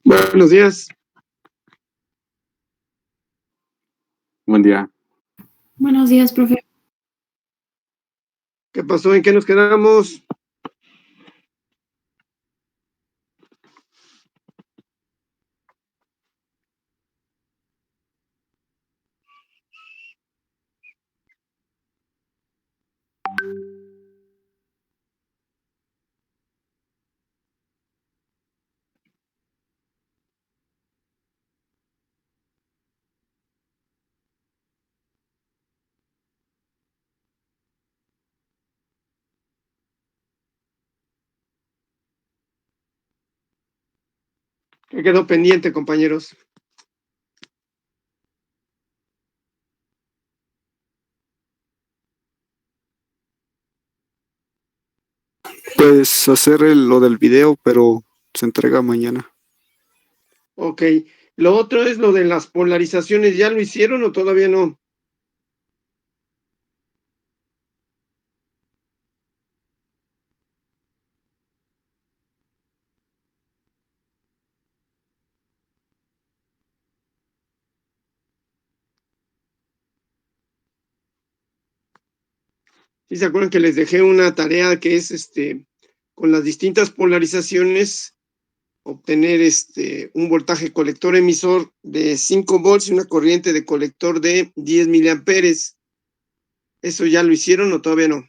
Buenos días. Buen día. Buenos días, profe. ¿Qué pasó? ¿En qué nos quedamos? ¿Qué quedó pendiente, compañeros? Pues hacer lo del video, pero se entrega mañana. Ok. Lo otro es lo de las polarizaciones. ¿Ya lo hicieron o todavía no? ¿Sí se acuerdan que les dejé una tarea que es con las distintas polarizaciones, obtener un voltaje colector emisor de 5 volts y una corriente de colector de 10 miliamperes? ¿Eso ya lo hicieron o todavía no?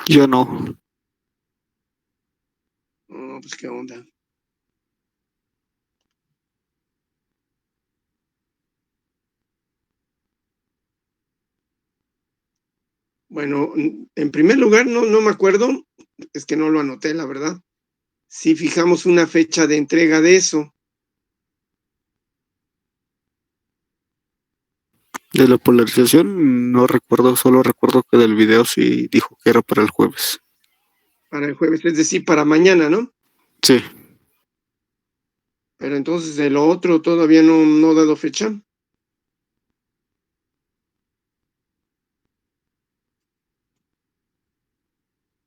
Yo no. No, pues qué onda. Bueno, en primer lugar, no me acuerdo, es que no lo anoté, la verdad. Si fijamos una fecha de entrega de eso. De la polarización no recuerdo, solo recuerdo que del video sí dijo que era para el jueves. Para el jueves, es decir, para mañana, ¿no? Sí. Pero entonces de lo otro todavía no ha dado fecha.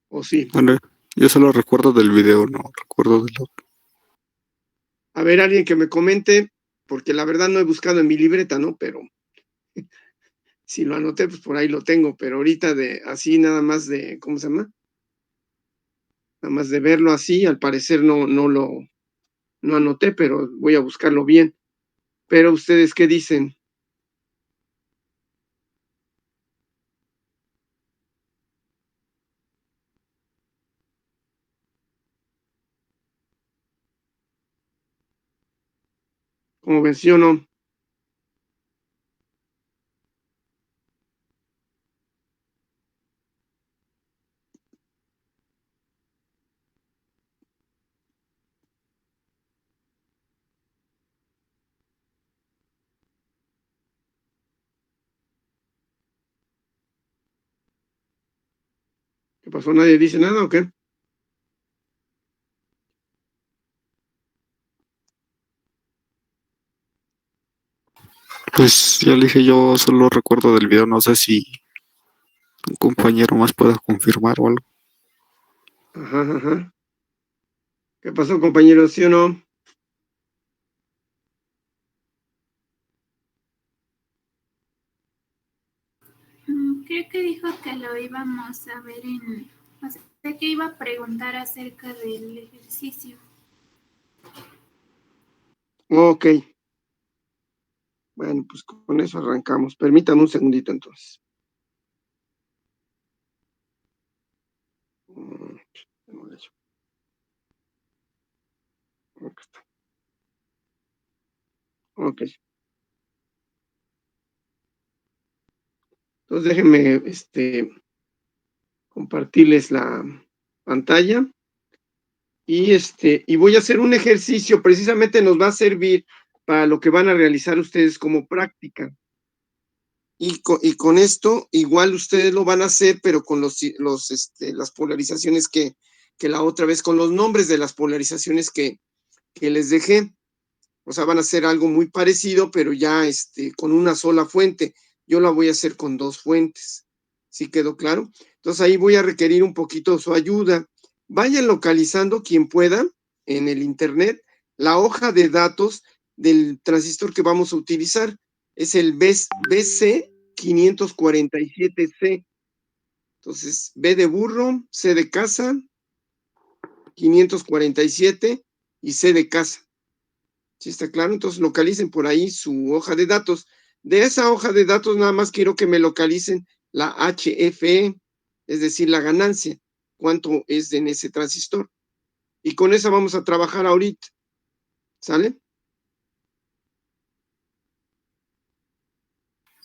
¿O sí? Bueno, yo solo recuerdo del video, no recuerdo del otro. A ver, alguien que me comente, porque la verdad no he buscado en mi libreta, ¿no? Pero si lo anoté, pues por ahí lo tengo, pero ahorita así nada más de, ¿cómo se llama? Nada más de verlo así, al parecer no anoté, pero voy a buscarlo bien. Pero ustedes, ¿qué dicen? ¿Cómo ven, sí o no? ¿Qué pasó? ¿Nadie dice nada o qué? Pues ya le dije, yo solo recuerdo del video, no sé si un compañero más pueda confirmar o algo. Ajá, ajá. ¿Qué pasó, compañeros? ¿Sí o no? Creo que dijo que lo íbamos a ver o sea, que iba a preguntar acerca del ejercicio. Ok. Bueno, pues con eso arrancamos. Permítame un segundito entonces. Ok. Entonces déjenme compartirles la pantalla y voy a hacer un ejercicio, precisamente nos va a servir para lo que van a realizar ustedes como práctica. Y con esto igual ustedes lo van a hacer, pero con las polarizaciones que la otra vez, con los nombres de las polarizaciones que les dejé. O sea, van a hacer algo muy parecido, pero ya con una sola fuente. Yo la voy a hacer con 2 fuentes. ¿Sí quedó claro? Entonces ahí voy a requerir un poquito su ayuda. Vayan localizando quien pueda en el internet la hoja de datos del transistor que vamos a utilizar. Es el BC547C. Entonces, B de burro, C de casa, 547 y C de casa. ¿Sí está claro? Entonces localicen por ahí su hoja de datos. De esa hoja de datos nada más quiero que me localicen la HFE, es decir, la ganancia, cuánto es en ese transistor. Y con esa vamos a trabajar ahorita. ¿Sale?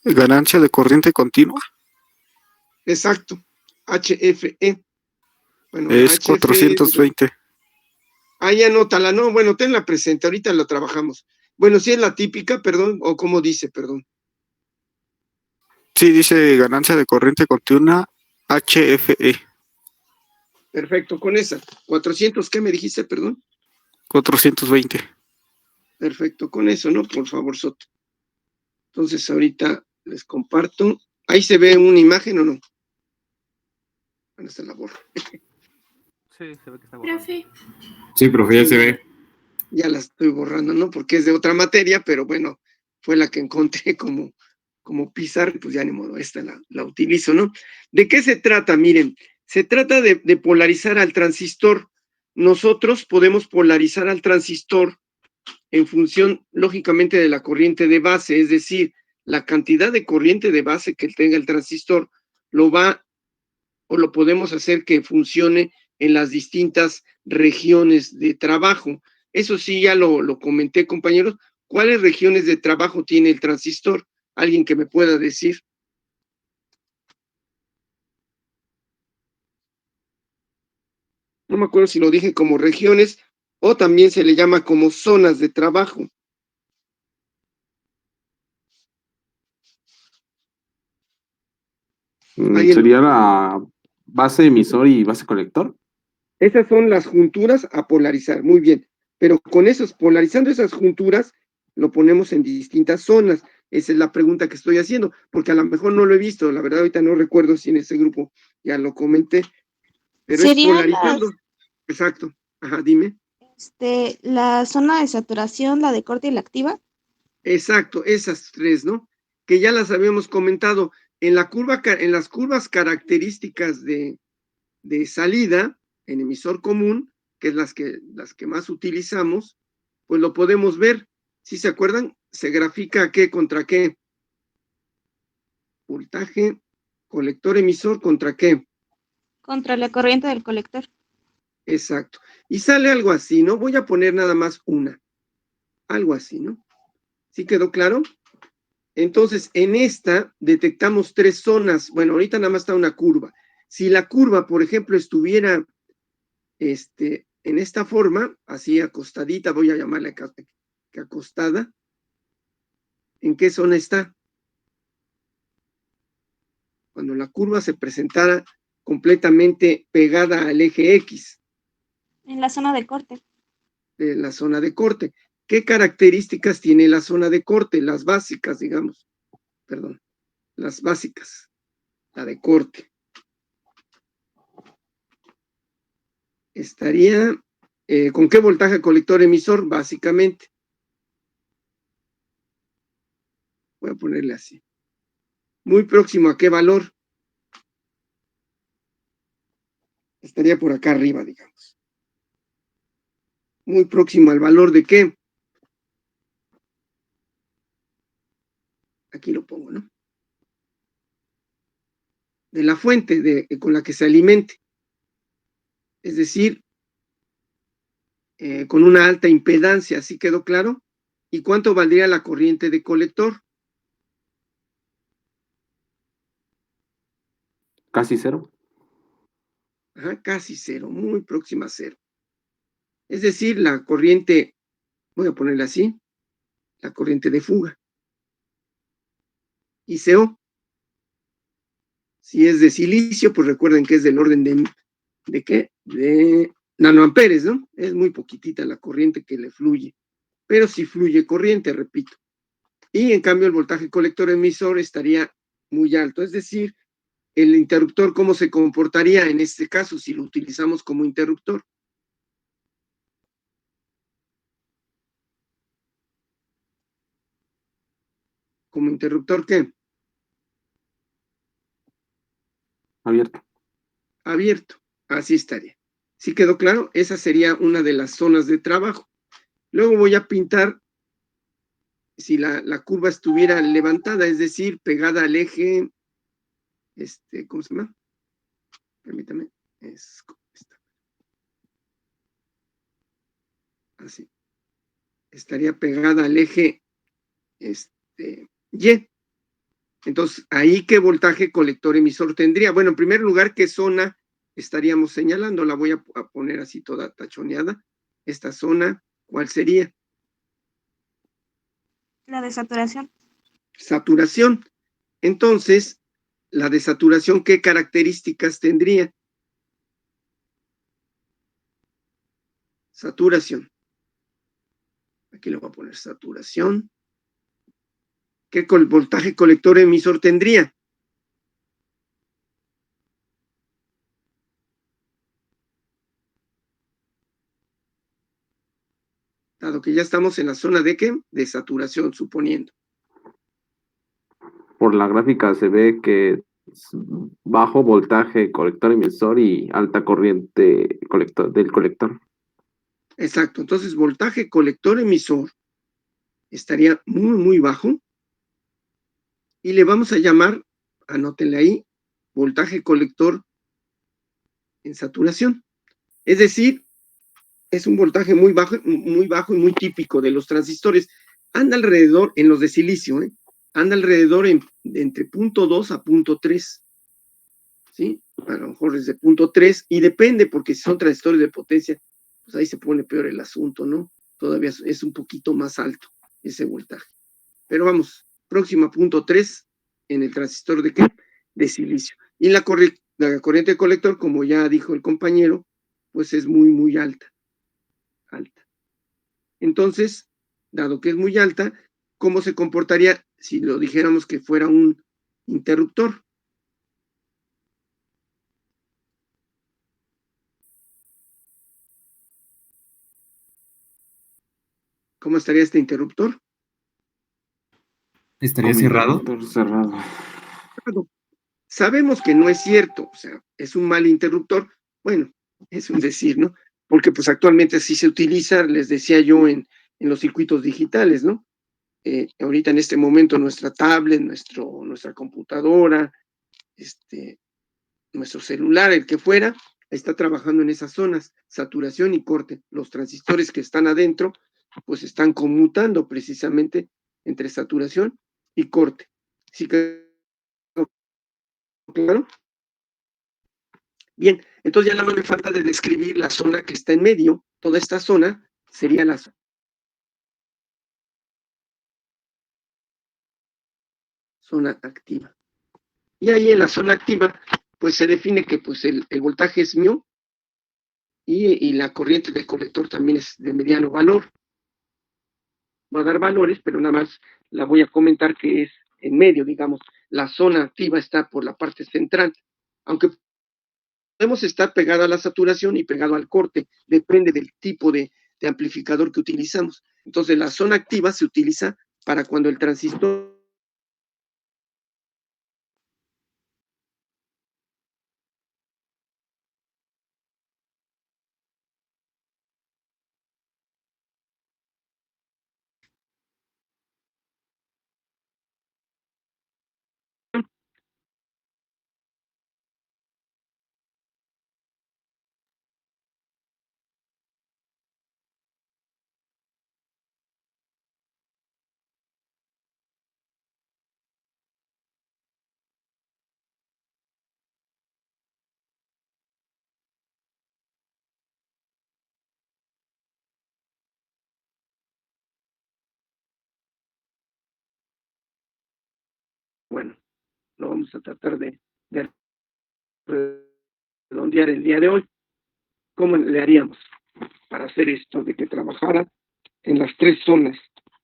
Ganancia de corriente continua Exacto. HFE. Bueno, la es HFE, 420. ahí anótala, no, bueno, tenla presente, ahorita la trabajamos. Bueno, si es la típica, perdón, o cómo dice, perdón. Sí, dice ganancia de corriente continua HFE. Perfecto, con esa. 400, ¿qué me dijiste, perdón? 420. Perfecto, con eso, ¿no? Por favor, Soto. Entonces, ahorita les comparto. ¿Ahí se ve una imagen o no? Bueno, se la borro. Sí, se ve que está borrado. Profe, Sí, profe, ya se ve. Ya la estoy borrando, ¿no? Porque es de otra materia, pero bueno, fue la que encontré como Pizarro, pues ya ni modo, esta la utilizo, ¿no? ¿De qué se trata? Miren, se trata de polarizar al transistor. Nosotros podemos polarizar al transistor en función, lógicamente, de la corriente de base, es decir, la cantidad de corriente de base que tenga el transistor lo va o lo podemos hacer que funcione en las distintas regiones de trabajo. Eso sí, ya lo comenté, compañeros. ¿Cuáles regiones de trabajo tiene el transistor? ¿Alguien que me pueda decir? No me acuerdo si lo dije como regiones o también se le llama como zonas de trabajo. Sería la base emisor y base colector. Esas son las junturas a polarizar, muy bien. Pero con esos, polarizando esas junturas, lo ponemos en distintas zonas. Esa es la pregunta que estoy haciendo, porque a lo mejor no lo he visto, la verdad ahorita no recuerdo si en ese grupo ya lo comenté, pero es Serían polarizando. Exacto. Ajá, dime. la zona de saturación, la de corte y la activa. Exacto, esas 3, ¿no? Que ya las habíamos comentado. En las curvas características de salida en emisor común, que es las que más utilizamos, pues lo podemos ver. ¿Sí se acuerdan? Se grafica qué contra qué. Voltaje, colector emisor contra qué. Contra la corriente del colector. Exacto. Y sale algo así, ¿no? Voy a poner nada más una. Algo así, ¿no? ¿Sí quedó claro? Entonces, en esta detectamos 3 zonas. Bueno, ahorita nada más está una curva. Si la curva, por ejemplo, estuviera en esta forma, así acostadita, voy a llamarla que acostada, ¿en qué zona está? Cuando la curva se presentara completamente pegada al eje X. En la zona de corte. De la zona de corte. ¿Qué características tiene la zona de corte? Las básicas, digamos. Perdón. Las básicas. La de corte. Estaría, ¿con qué voltaje colector emisor? Básicamente. Voy a ponerle así. Muy próximo a qué valor. Estaría por acá arriba, digamos. Muy próximo al valor de qué. Aquí lo pongo, ¿no? De la fuente con la que se alimente. Es decir, con una alta impedancia, ¿así quedó claro? ¿Y cuánto valdría la corriente de colector? Casi cero. Ajá, casi cero, muy próxima a cero. Es decir, la corriente, voy a ponerla así, la corriente de fuga. ICO. Si es de silicio, pues recuerden que es del orden ¿de qué? De nanoamperes, ¿no? Es muy poquitita la corriente que le fluye. pero sí fluye corriente, repito. Y en cambio el voltaje colector emisor estaría muy alto, es decir, el interruptor, ¿cómo se comportaría en este caso si lo utilizamos como interruptor? ¿Como interruptor qué? Abierto. Abierto, así estaría. ¿Sí quedó claro? Esa sería una de las zonas de trabajo. Luego voy a pintar si la curva estuviera levantada, es decir, pegada al eje, ¿cómo se llama? Permítame, es esta. Así. Estaría pegada al eje Y. Entonces, ¿ahí qué voltaje colector emisor tendría? Bueno, en primer lugar, ¿qué zona estaríamos señalando? La voy a poner así toda tachoneada. Esta zona, ¿cuál sería? La de saturación. Saturación. Entonces, la desaturación, ¿qué características tendría? Saturación. Aquí le voy a poner saturación. ¿Qué voltaje colector emisor tendría? Dado que ya estamos en la zona de ¿qué? De saturación, suponiendo. Por la gráfica se ve que es bajo voltaje colector emisor y alta corriente del colector. Exacto. Entonces, voltaje colector emisor estaría muy, muy bajo. Y le vamos a llamar, anótenle ahí, voltaje colector en saturación. Es decir, es un voltaje muy bajo y muy típico de los transistores. Anda alrededor, en los de silicio, anda alrededor entre 0.2 a 0.3. ¿Sí? A lo mejor es de 0.3 y depende, porque si son transistores de potencia, pues ahí se pone peor el asunto, ¿no? Todavía es un poquito más alto ese voltaje. Pero vamos, próximo a 0.3 en el transistor de ¿qué? De silicio. Y la corriente de colector, como ya dijo el compañero, pues es muy, muy alta. Entonces, dado que es muy alta, ¿cómo se comportaría si lo dijéramos que fuera un interruptor? ¿Cómo estaría este interruptor? ¿Estaría cerrado? Interruptor cerrado. Sabemos que no es cierto, o sea, es un mal interruptor. Bueno, es un decir, ¿no? Porque pues actualmente sí se utiliza, les decía yo, en los circuitos digitales, ¿no? Ahorita en este momento nuestra tablet, nuestra computadora, nuestro celular, el que fuera, está trabajando en esas zonas, saturación y corte. Los transistores que están adentro, pues están conmutando precisamente entre saturación y corte. ¿Sí quedó claro? Bien, entonces ya nada más me falta de describir la zona que está en medio. Toda esta zona sería la zona activa. Y ahí en la zona activa, pues se define que pues el voltaje es mío y la corriente del colector también es de mediano valor. Va a dar valores, pero nada más la voy a comentar que es en medio, digamos. La zona activa está por la parte central, aunque podemos estar pegado a la saturación y pegado al corte, depende del tipo de amplificador que utilizamos. Entonces la zona activa se utiliza para cuando el transistor bueno, lo vamos a tratar de redondear el día de hoy. ¿Cómo le haríamos para hacer esto de que trabajara en las 3 zonas,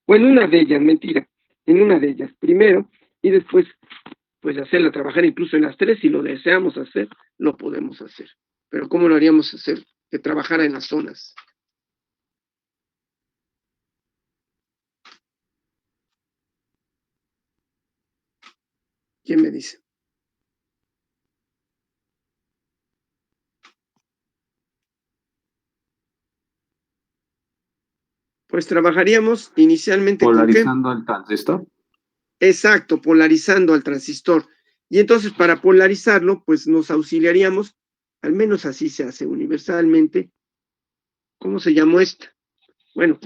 o en una de ellas, mentira, en una de ellas primero, y después pues hacerla trabajar incluso en las 3, si lo deseamos hacer, lo podemos hacer. Pero ¿cómo lo haríamos hacer? Que trabajara en las zonas. ¿Quién me dice? Pues trabajaríamos inicialmente ¿con qué? Polarizando el transistor. Exacto, polarizando al transistor. Y entonces para polarizarlo, pues nos auxiliaríamos, al menos así se hace universalmente. ¿Cómo se llamó esta? Bueno,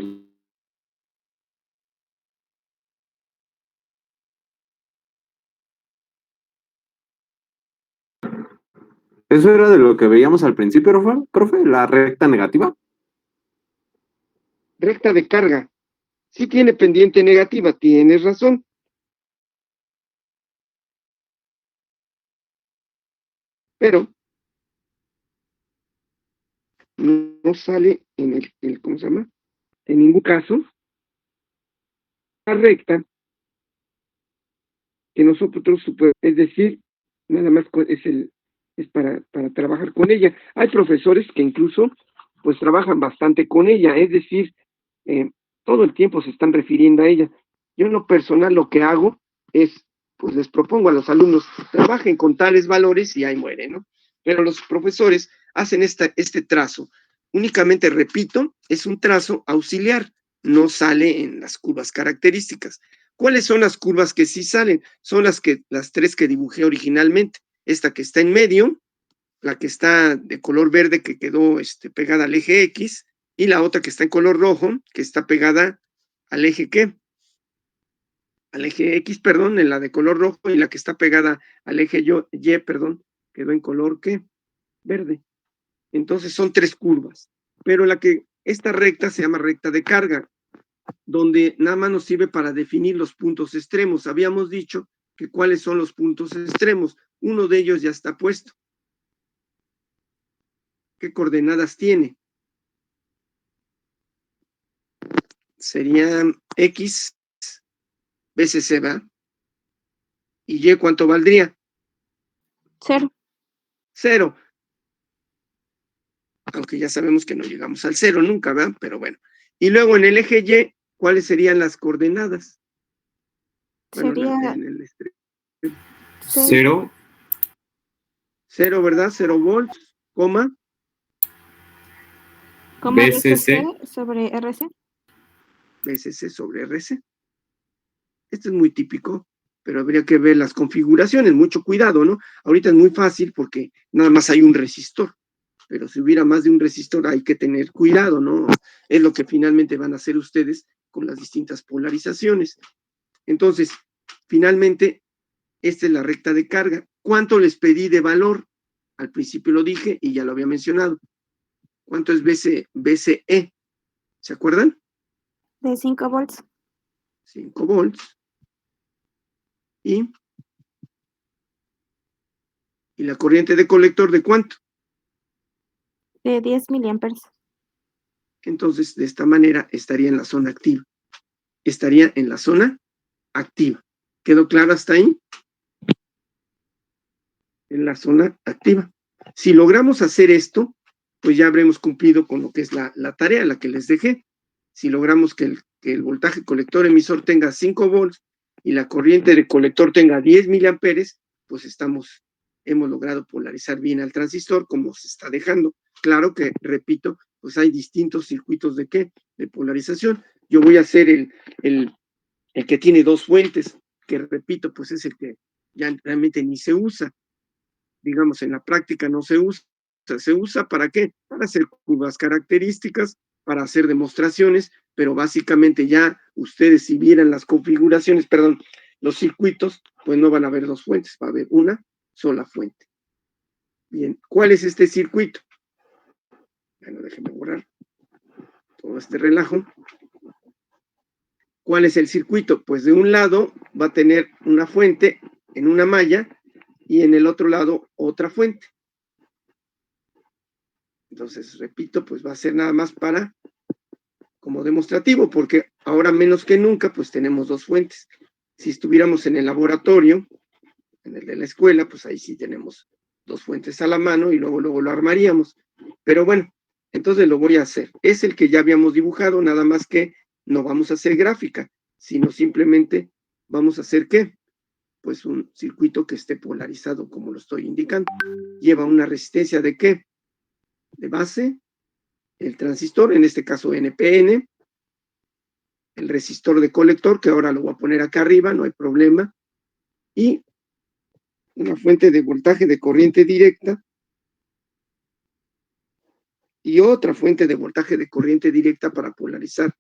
¿Eso era de lo que veíamos al principio, profe? ¿La recta negativa? recta de carga. Sí tiene pendiente negativa, tienes razón. Pero no sale en ¿cómo se llama? En ningún caso, la recta que nosotros, es decir, nada más es para trabajar con ella. Hay profesores que incluso pues trabajan bastante con ella, es decir, todo el tiempo se están refiriendo a ella. Yo en lo personal lo que hago es, pues les propongo a los alumnos, trabajen con tales valores y ahí muere, ¿no? Pero los profesores hacen este trazo. Únicamente, repito, es un trazo auxiliar, no sale en las curvas características. ¿Cuáles son las curvas que sí salen? Son las 3 que dibujé originalmente. Esta que está en medio, la que está de color verde que quedó pegada al eje X, y la otra que está en color rojo, que está pegada al eje ¿qué? Al eje X, perdón, en la de color rojo, y la que está pegada al eje Y, perdón, quedó en color ¿qué? Verde. Entonces son 3 curvas, pero esta recta se llama recta de carga, donde nada más nos sirve para definir los puntos extremos. Habíamos dicho que cuáles son los puntos extremos. Uno de ellos ya está puesto. ¿Qué coordenadas tiene? Serían X veces C, ¿va? ¿Y Y cuánto valdría? 0. 0. Aunque ya sabemos que no llegamos al 0 nunca, ¿verdad? Pero bueno. Y luego en el eje Y, ¿cuáles serían las coordenadas? Bueno, Sería en el 0. 0, ¿verdad? 0 volts, coma. coma BCC. BCC sobre RC. BCC sobre RC. Esto es muy típico, pero habría que ver las configuraciones, mucho cuidado, ¿no? Ahorita es muy fácil porque nada más hay un resistor, pero si hubiera más de un resistor hay que tener cuidado, ¿no? Es lo que finalmente van a hacer ustedes con las distintas polarizaciones. Entonces, finalmente, esta es la recta de carga. ¿Cuánto les pedí de valor? Al principio lo dije y ya lo había mencionado. ¿Cuánto es BCE? ¿Se acuerdan? De 5 volts. 5 volts. ¿Y la corriente de colector de cuánto? De 10 miliamperes. Entonces, de esta manera estaría en la zona activa. Estaría en la zona activa. ¿Quedó claro hasta ahí? En la zona activa. Si logramos hacer esto, pues ya habremos cumplido con lo que es la tarea, la que les dejé. Si logramos que el voltaje colector emisor tenga 5 volts y la corriente de colector tenga 10 miliamperes, pues hemos logrado polarizar bien al transistor como se está dejando. Claro que, repito, pues hay distintos circuitos de polarización. Yo voy a hacer el que tiene 2 fuentes, que repito, pues es el que ya realmente ni se usa. Digamos, en la práctica no se usa. ¿Se usa para qué? Para hacer curvas características, para hacer demostraciones, pero básicamente ya ustedes si vieran las configuraciones, perdón, los circuitos, pues no van a haber 2 fuentes, va a haber una sola fuente. Bien, ¿cuál es este circuito? Bueno, déjenme borrar todo este relajo. ¿Cuál es el circuito? Pues de un lado va a tener una fuente en una malla y en el otro lado otra fuente. Entonces, repito, pues va a ser nada más para como demostrativo, porque ahora menos que nunca, pues tenemos dos fuentes. Si estuviéramos en el laboratorio, en el de la escuela, pues ahí sí tenemos dos fuentes a la mano y luego lo armaríamos. Pero bueno, entonces lo voy a hacer. Es el que ya habíamos dibujado, nada más que no vamos a hacer gráfica, sino simplemente vamos a hacer ¿qué? Pues un circuito que esté polarizado como lo estoy indicando. Lleva una resistencia de ¿qué? De base, el transistor, en este caso NPN, el resistor de colector, que ahora lo voy a poner acá arriba, no hay problema, y una fuente de voltaje de corriente directa y otra fuente de voltaje de corriente directa para polarizar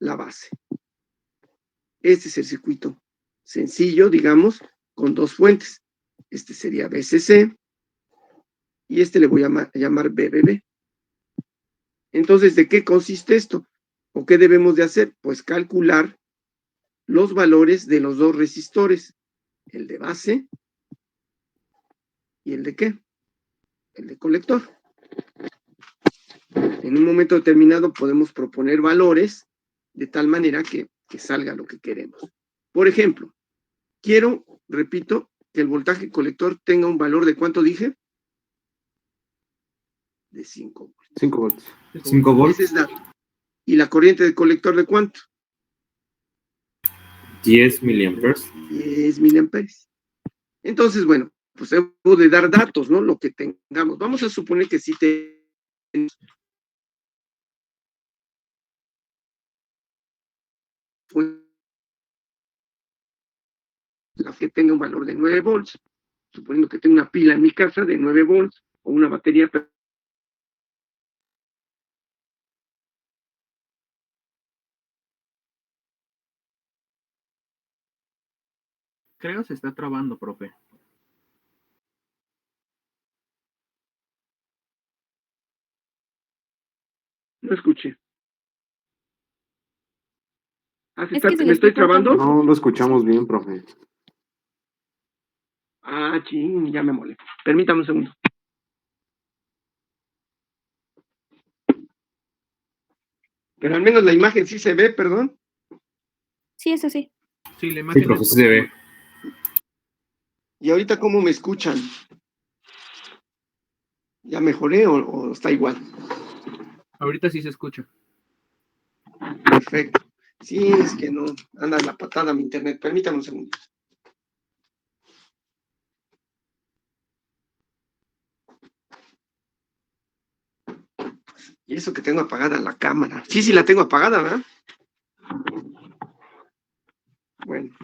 la base. Este es el circuito sencillo, digamos, con dos fuentes. Este sería BCC y este le voy a llamar BBB. Entonces, ¿de qué consiste esto? ¿O qué debemos de hacer? Pues calcular los valores de los dos resistores, el de base y el de ¿qué? El de colector. En un momento determinado podemos proponer valores de tal manera que salga lo que queremos. Por ejemplo, quiero, repito, que el voltaje colector tenga un valor de ¿cuánto dije? De 5 volts. 5 volts. 5 volts, Esa es ¿y la corriente de colector de cuánto? 10 miliamperes. 10 miliamperes. Entonces, bueno, pues debo de dar datos, ¿no? Lo que tengamos. Vamos a suponer que sí tenemos la que tenga un valor de 9 volts, suponiendo que tengo una pila en mi casa de 9 volts o una batería. Creo se está trabando, profe. No escuché. Es que se ¿Me le estoy está cortando. trabando? No lo escuchamos bien, profe. Ah, ching, ya me molé. Permítame un segundo. Pero al menos la imagen sí se ve, perdón. Sí, eso sí. Sí, la Sí, imagen profe, es sí se ve. ¿Y ahorita cómo me escuchan? ¿Ya mejoré o está igual? ahorita sí se escucha. Perfecto. Sí, es que no anda la patada mi internet. Permítame un segundo. Y eso que tengo apagada la cámara. Sí, la tengo apagada, ¿verdad? Bueno.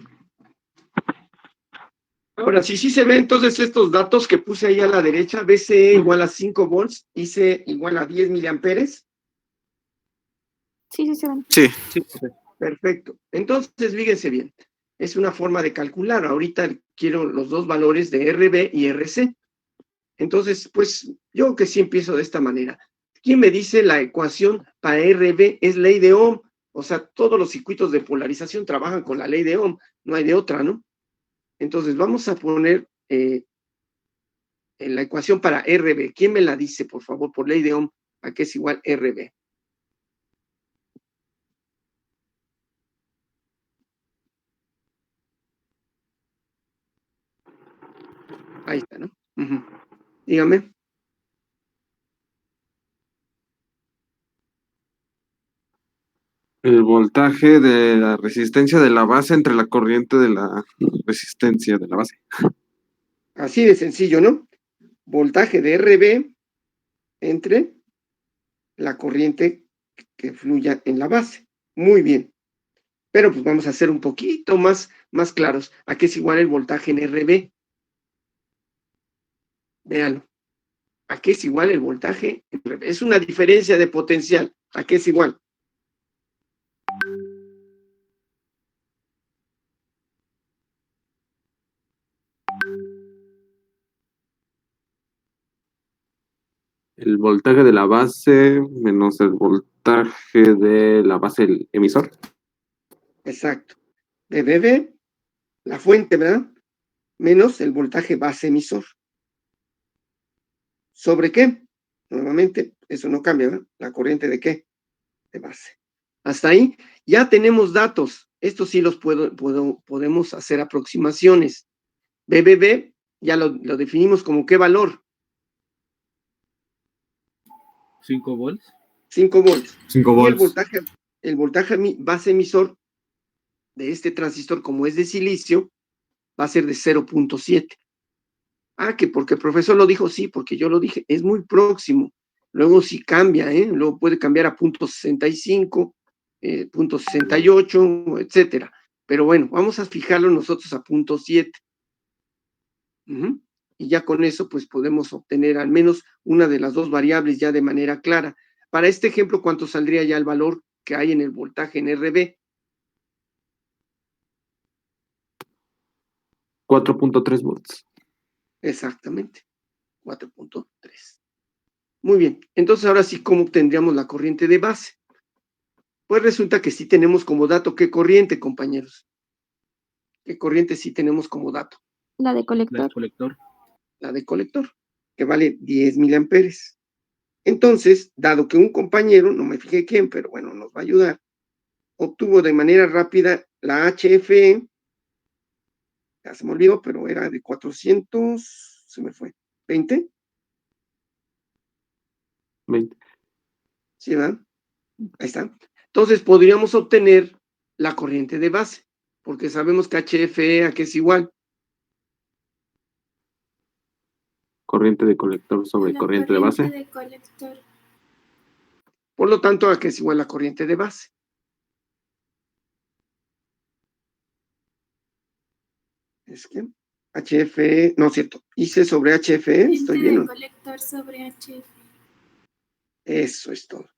Ahora, sí se ve entonces estos datos que puse ahí a la derecha, BCE igual a 5 volts, IC igual a 10 miliamperes. Sí, se ven. Sí, Sí, profe. Perfecto. Entonces, fíjense bien. Es una forma de calcular. Ahorita quiero los dos valores de RB y RC. Entonces, pues yo que sí empiezo de esta manera. ¿Quién me dice la ecuación para RB? Es ley de Ohm. O sea, todos los circuitos de polarización trabajan con la ley de Ohm. No hay de otra, ¿no? Entonces, vamos a poner en la ecuación para RB. ¿Quién me la dice, por favor, por ley de Ohm, a qué es igual RB? Ahí está, ¿no? Uh-huh. Dígame. El voltaje de la resistencia de la base entre la corriente de la resistencia de la base. Así de sencillo, ¿no? Voltaje de RB entre la corriente que fluya en la base. Muy bien. Pero pues vamos a ser un poquito más claros. ¿A qué es igual el voltaje en RB? Véanlo. ¿A qué es igual el voltaje en RB? Es una diferencia de potencial. ¿A qué es igual? El voltaje de la base menos el voltaje de la base del emisor. Exacto. De BB, la fuente, ¿verdad? Menos el voltaje base emisor. ¿Sobre qué? Nuevamente, eso no cambia, ¿verdad? ¿La corriente de qué? De base. Hasta ahí ya tenemos datos. Estos sí los podemos hacer aproximaciones. BBB ya lo definimos como qué valor. 5 volts. 5 volts. 5 Y volts. el voltaje base emisor de este transistor, como es de silicio, va a ser de 0.7. Ah, que porque el profesor lo dijo, sí, porque yo lo dije, es muy próximo. Luego sí cambia, luego puede cambiar a .65, .68, etcétera. Pero bueno, vamos a fijarlo nosotros a .7. Y ya con eso, pues podemos obtener al menos una de las dos variables ya de manera clara. Para este ejemplo, ¿cuánto saldría ya el valor que hay en el voltaje en RB? 4.3 volts. Exactamente, 4.3. Muy bien, entonces ahora sí, ¿cómo obtendríamos la corriente de base? Pues resulta que sí tenemos como dato, ¿qué corriente, compañeros? ¿Qué corriente sí tenemos como dato? La de La colector. del colector. La de colector, que vale 10 miliamperes. Entonces, dado que un compañero, no me fijé quién, pero bueno, nos va a ayudar, obtuvo de manera rápida la HFE, ya se me olvidó, pero era de 400, se me fue, 20, 20. ¿sí, verdad? Ahí está. Entonces, podríamos obtener la corriente de base, porque sabemos que HFE a qué es igual. Corriente de colector sobre La corriente de base. de colector. Por lo tanto, a qué es igual la corriente de base. Es que HFE, no es cierto, hice sobre HFE, estoy bien. De colector sobre HF. Eso es todo.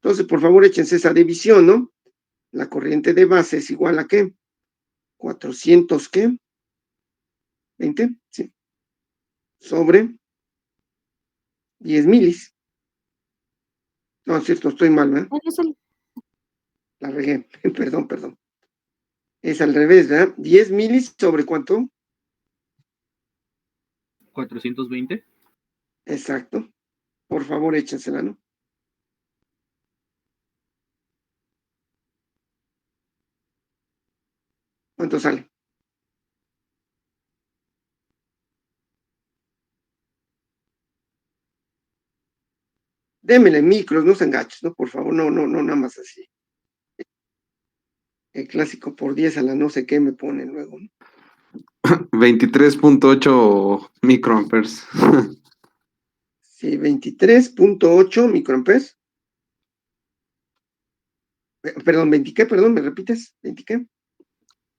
Entonces, por favor, échense esa división, ¿no? La corriente de base es igual a ¿qué? 400, ¿qué? 20, sí. Sobre 10 milis. No, es cierto, estoy mal, ¿verdad? La regué, perdón. Es al revés, ¿verdad? 10 milis sobre ¿cuánto? 420. Exacto. Por favor, échensela, ¿no? ¿Cuánto sale? Démele micros, no se enganches, ¿no? Por favor, no, nada más así. El clásico por 10 a la no sé qué me ponen luego, ¿no? 23.8 microamperes. Sí, 23.8 microamperes. Perdón, ¿20 qué? Perdón, ¿me repites? ¿20 qué?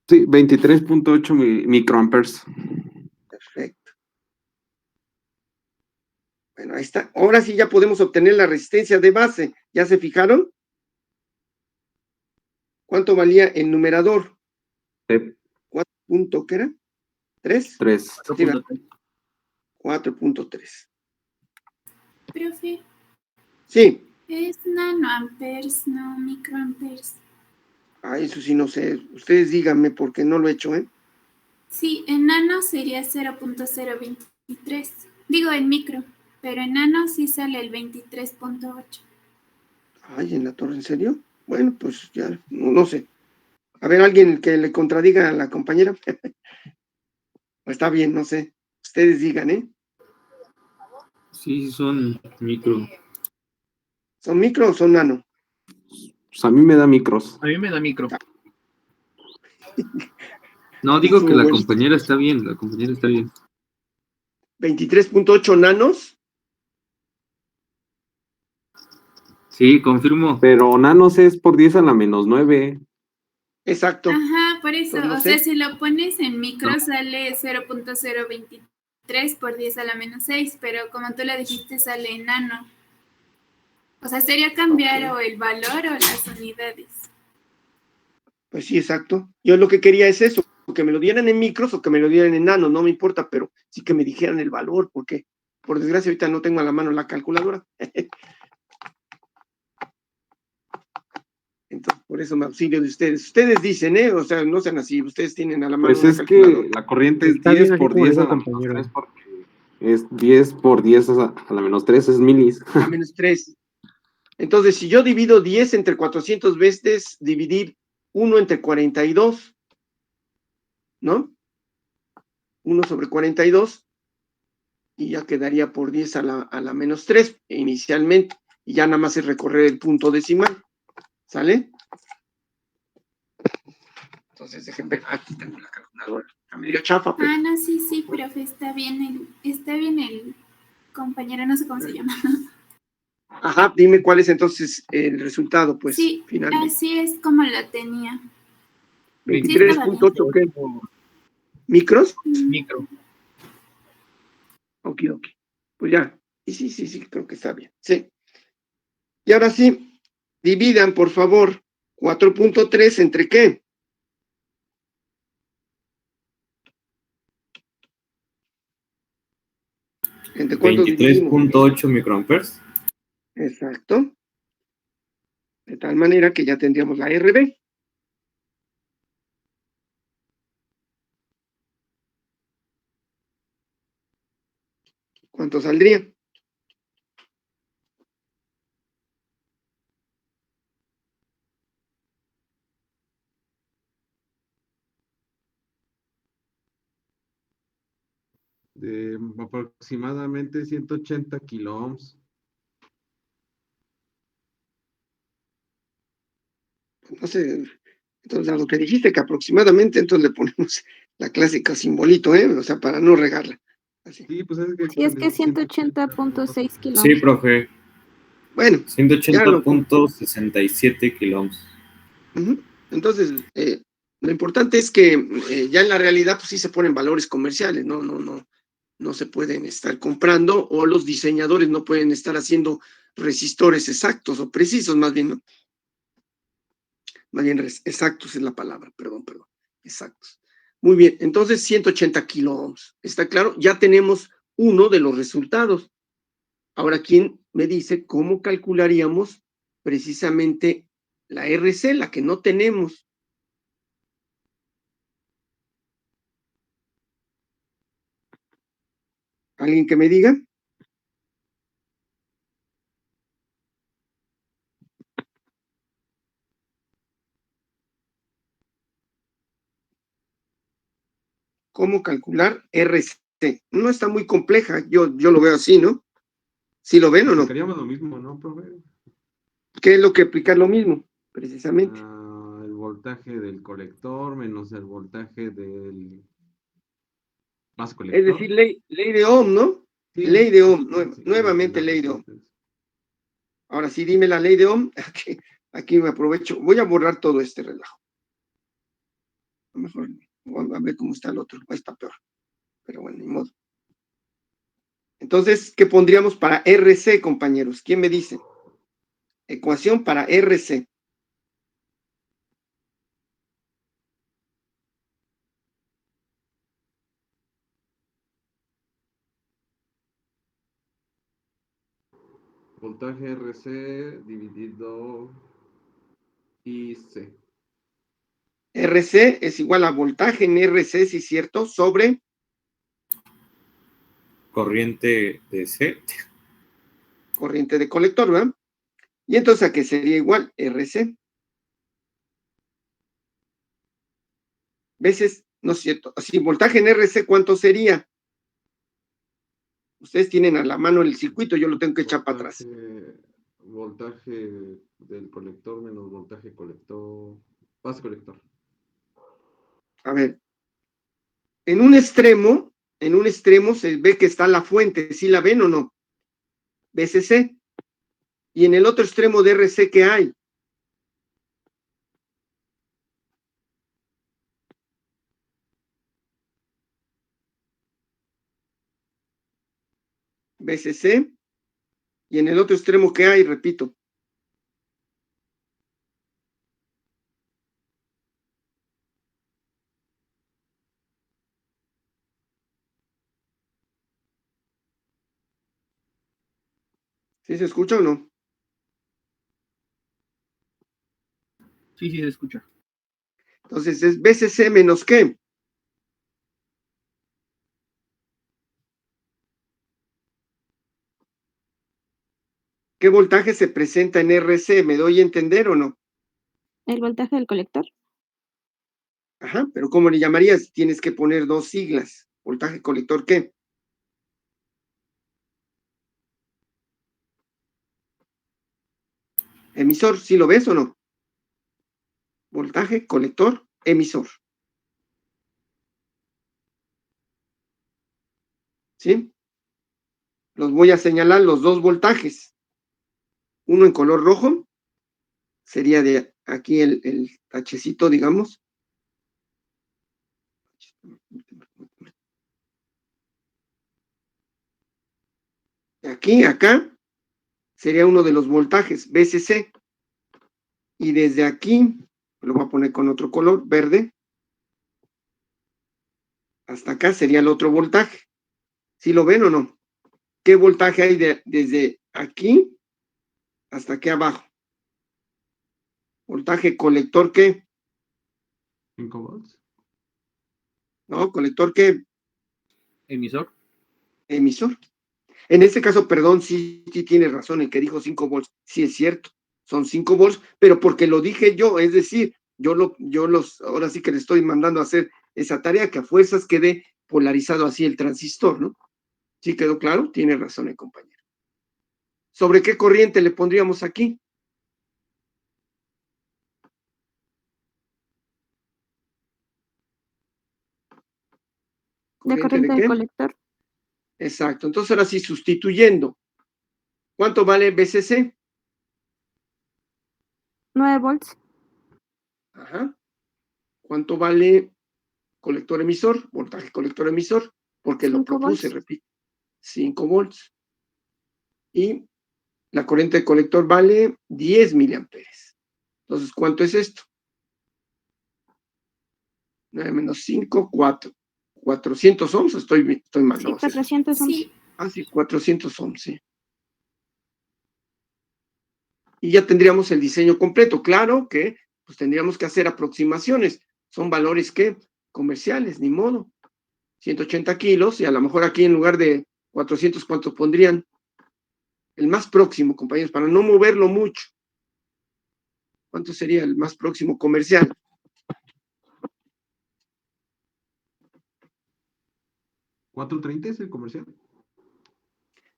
Sí, 23.8 microamperes. Perfecto. Bueno, ahí está. Ahora sí ya podemos obtener la resistencia de base. ¿Ya se fijaron? ¿Cuánto valía el numerador? 4. ¿Qué era? ¿3? 3. 4.3. Profe, Sí. es nanoamperes, no microamperes. Ay, eso sí no sé. Ustedes díganme porque no lo he hecho, ¿eh? Sí, en nano sería 0.023. Digo en micro, pero en nano sí sale el 23.8. Ay, ¿en la torre? ¿En serio? Bueno, pues ya, no sé. A ver, alguien que le contradiga a la compañera. Está bien, no sé. Ustedes digan, ¿eh? Sí, son micro. ¿Son micro o son nano? Pues a mí me da micros. A mí me da micro. No, digo que Estuvo la bueno. compañera está bien, la compañera está bien. 23.8 nanos. Sí, confirmo. Pero nanos es por 10 a la menos 9. Exacto. Ajá, por eso, Pues no o sé. sea, si lo pones en micro sale 0.023 por 10 a la menos 6, pero como tú le dijiste sale en nano. O sea, sería cambiar Ok. o el valor o las unidades. Pues sí, exacto. Yo lo que quería es eso, que me lo dieran en micros o que me lo dieran en nanos, no me importa, pero sí que me dijeran el valor, porque por desgracia ahorita no tengo a la mano la calculadora. Entonces, por eso me auxilio de ustedes. Ustedes dicen, o sea, no sean así, ustedes tienen a la mano Pues una es calculadora. que la corriente es Está 10 bien así por como 10 dijo a el la menos compañero. 3 porque es 10 por 10 a la menos 3 es milis. A menos 3. Entonces, si yo divido 10 entre 400 veces, dividir 1 entre 42, ¿no? 1 sobre 42, y ya quedaría por 10 a la menos 3 inicialmente, y ya nada más es recorrer el punto decimal, ¿sale? Entonces, déjenme ver, aquí tengo la calculadora, está medio chafa, pero... Ah, no, sí, profe, está bien el compañero, no sé cómo se llama. Ajá, dime cuál es entonces el resultado, pues, Sí, finalmente. así es como la tenía. Sí, estaba bien. 23.8, ¿qué? ¿Micros? Micro. Ok. Pues ya. Y sí, creo que está bien. Sí. Y ahora sí, dividan, por favor, 4.3 entre qué. ¿Entre cuántos dividimos? 23.8 microamperes. Exacto. De tal manera que ya tendríamos la RB. ¿Cuánto saldría? De aproximadamente 180 kiloohms. No sé. Entonces, a lo que dijiste que aproximadamente, entonces le ponemos la clásica simbolito, ¿eh? O sea, para no regarla. Así. Sí, pues es que Sí, es que cuando dice 180.6 Sí, kilómetros. profe. Bueno, ya lo... 180.67 kiloohms. Ujú. Entonces, lo importante es que ya en la realidad, pues sí se ponen valores comerciales, no se pueden estar comprando, o los diseñadores no pueden estar haciendo resistores exactos o precisos, más bien, ¿no? Más bien, exactos es la palabra, perdón, exactos. Muy bien, entonces 180 kiloohms, ¿está claro? Ya tenemos uno de los resultados. Ahora, ¿quién me dice cómo calcularíamos precisamente la RC, la que no tenemos? ¿Alguien que me diga? ¿Cómo calcular RC? No está muy compleja, yo lo veo así, ¿no? ¿Sí lo ven o no? Aplicaríamos lo mismo, ¿no, profe? ¿Qué es lo que aplica lo mismo? Precisamente. El voltaje del colector menos el voltaje del base Es colector. decir, ley de Ohm, ¿no? Sí, Ley de Ohm, sí, nuevamente la ley de Ohm. resistencia. Ahora sí, dime la ley de Ohm. Aquí me aprovecho. Voy a borrar todo este relajo. A lo mejor, a ver cómo está el otro. Ahí está peor. Pero bueno, ni modo. Entonces, ¿qué pondríamos para RC, compañeros? ¿Quién me dice? Ecuación para RC. Voltaje RC dividido IC. RC es igual a voltaje en RC, sí es cierto, sobre Corriente de C. corriente de colector, ¿verdad? Y entonces, ¿a qué sería igual? RC. Veces, no es cierto. Así, voltaje en RC, ¿cuánto sería? Ustedes tienen a la mano el circuito, yo lo tengo que echar para atrás. Voltaje del colector menos voltaje colector. Base colector. A ver, en un extremo se ve que está la fuente, ¿sí la ven o no? BCC. Y en el otro extremo de RC, ¿qué hay? BCC. Y en el otro extremo, ¿qué hay? Repito. ¿Sí se escucha o no? Sí, se escucha. Entonces es BCC menos ¿qué? ¿Qué voltaje se presenta en RC? ¿Me doy a entender o no? El voltaje del colector. Ajá, pero ¿cómo le llamarías? Tienes que poner dos siglas. ¿Voltaje colector qué? Emisor, ¿sí lo ves o no? Voltaje, colector, emisor. ¿Sí? Los voy a señalar los dos voltajes. Uno en color rojo, sería de aquí el tachecito, digamos. Aquí, acá, sería uno de los voltajes, VCC. Y desde aquí, lo voy a poner con otro color, verde, hasta acá sería el otro voltaje. ¿Sí lo ven o no? ¿Qué voltaje hay desde aquí hasta aquí abajo? Voltaje colector, ¿qué? 5 volts. No, colector, ¿qué? Emisor. Emisor. En este caso, perdón, sí tiene razón, el que dijo 5 volts, sí es cierto, son 5 volts, pero porque lo dije yo, es decir, ahora sí que le estoy mandando a hacer esa tarea que a fuerzas quede polarizado así el transistor, ¿no? ¿Sí quedó claro? Tiene razón el compañero. ¿Sobre qué corriente le pondríamos aquí? De ¿Corriente corriente de del qué? colector. Exacto, entonces ahora sí, sustituyendo. ¿Cuánto vale VCC? 9 volts. Ajá. ¿Cuánto vale colector emisor? Voltaje colector emisor, porque lo 5 propuse, volts. repito, 5 volts. Y la corriente de colector vale 10 miliamperes. Entonces, ¿cuánto es esto? 9 menos 5, 4. 400 ohms, estoy mal, Sí, no, 400 ohms. Sí, sí, 400 ohms, sí. Y ya tendríamos el diseño completo. Claro que pues tendríamos que hacer aproximaciones. Son valores que comerciales, ni modo. 180 kilos y a lo mejor aquí en lugar de 400, ¿cuánto pondrían? El más próximo, compañeros, para no moverlo mucho. ¿Cuánto sería el más próximo comercial? ¿430 es el comercial?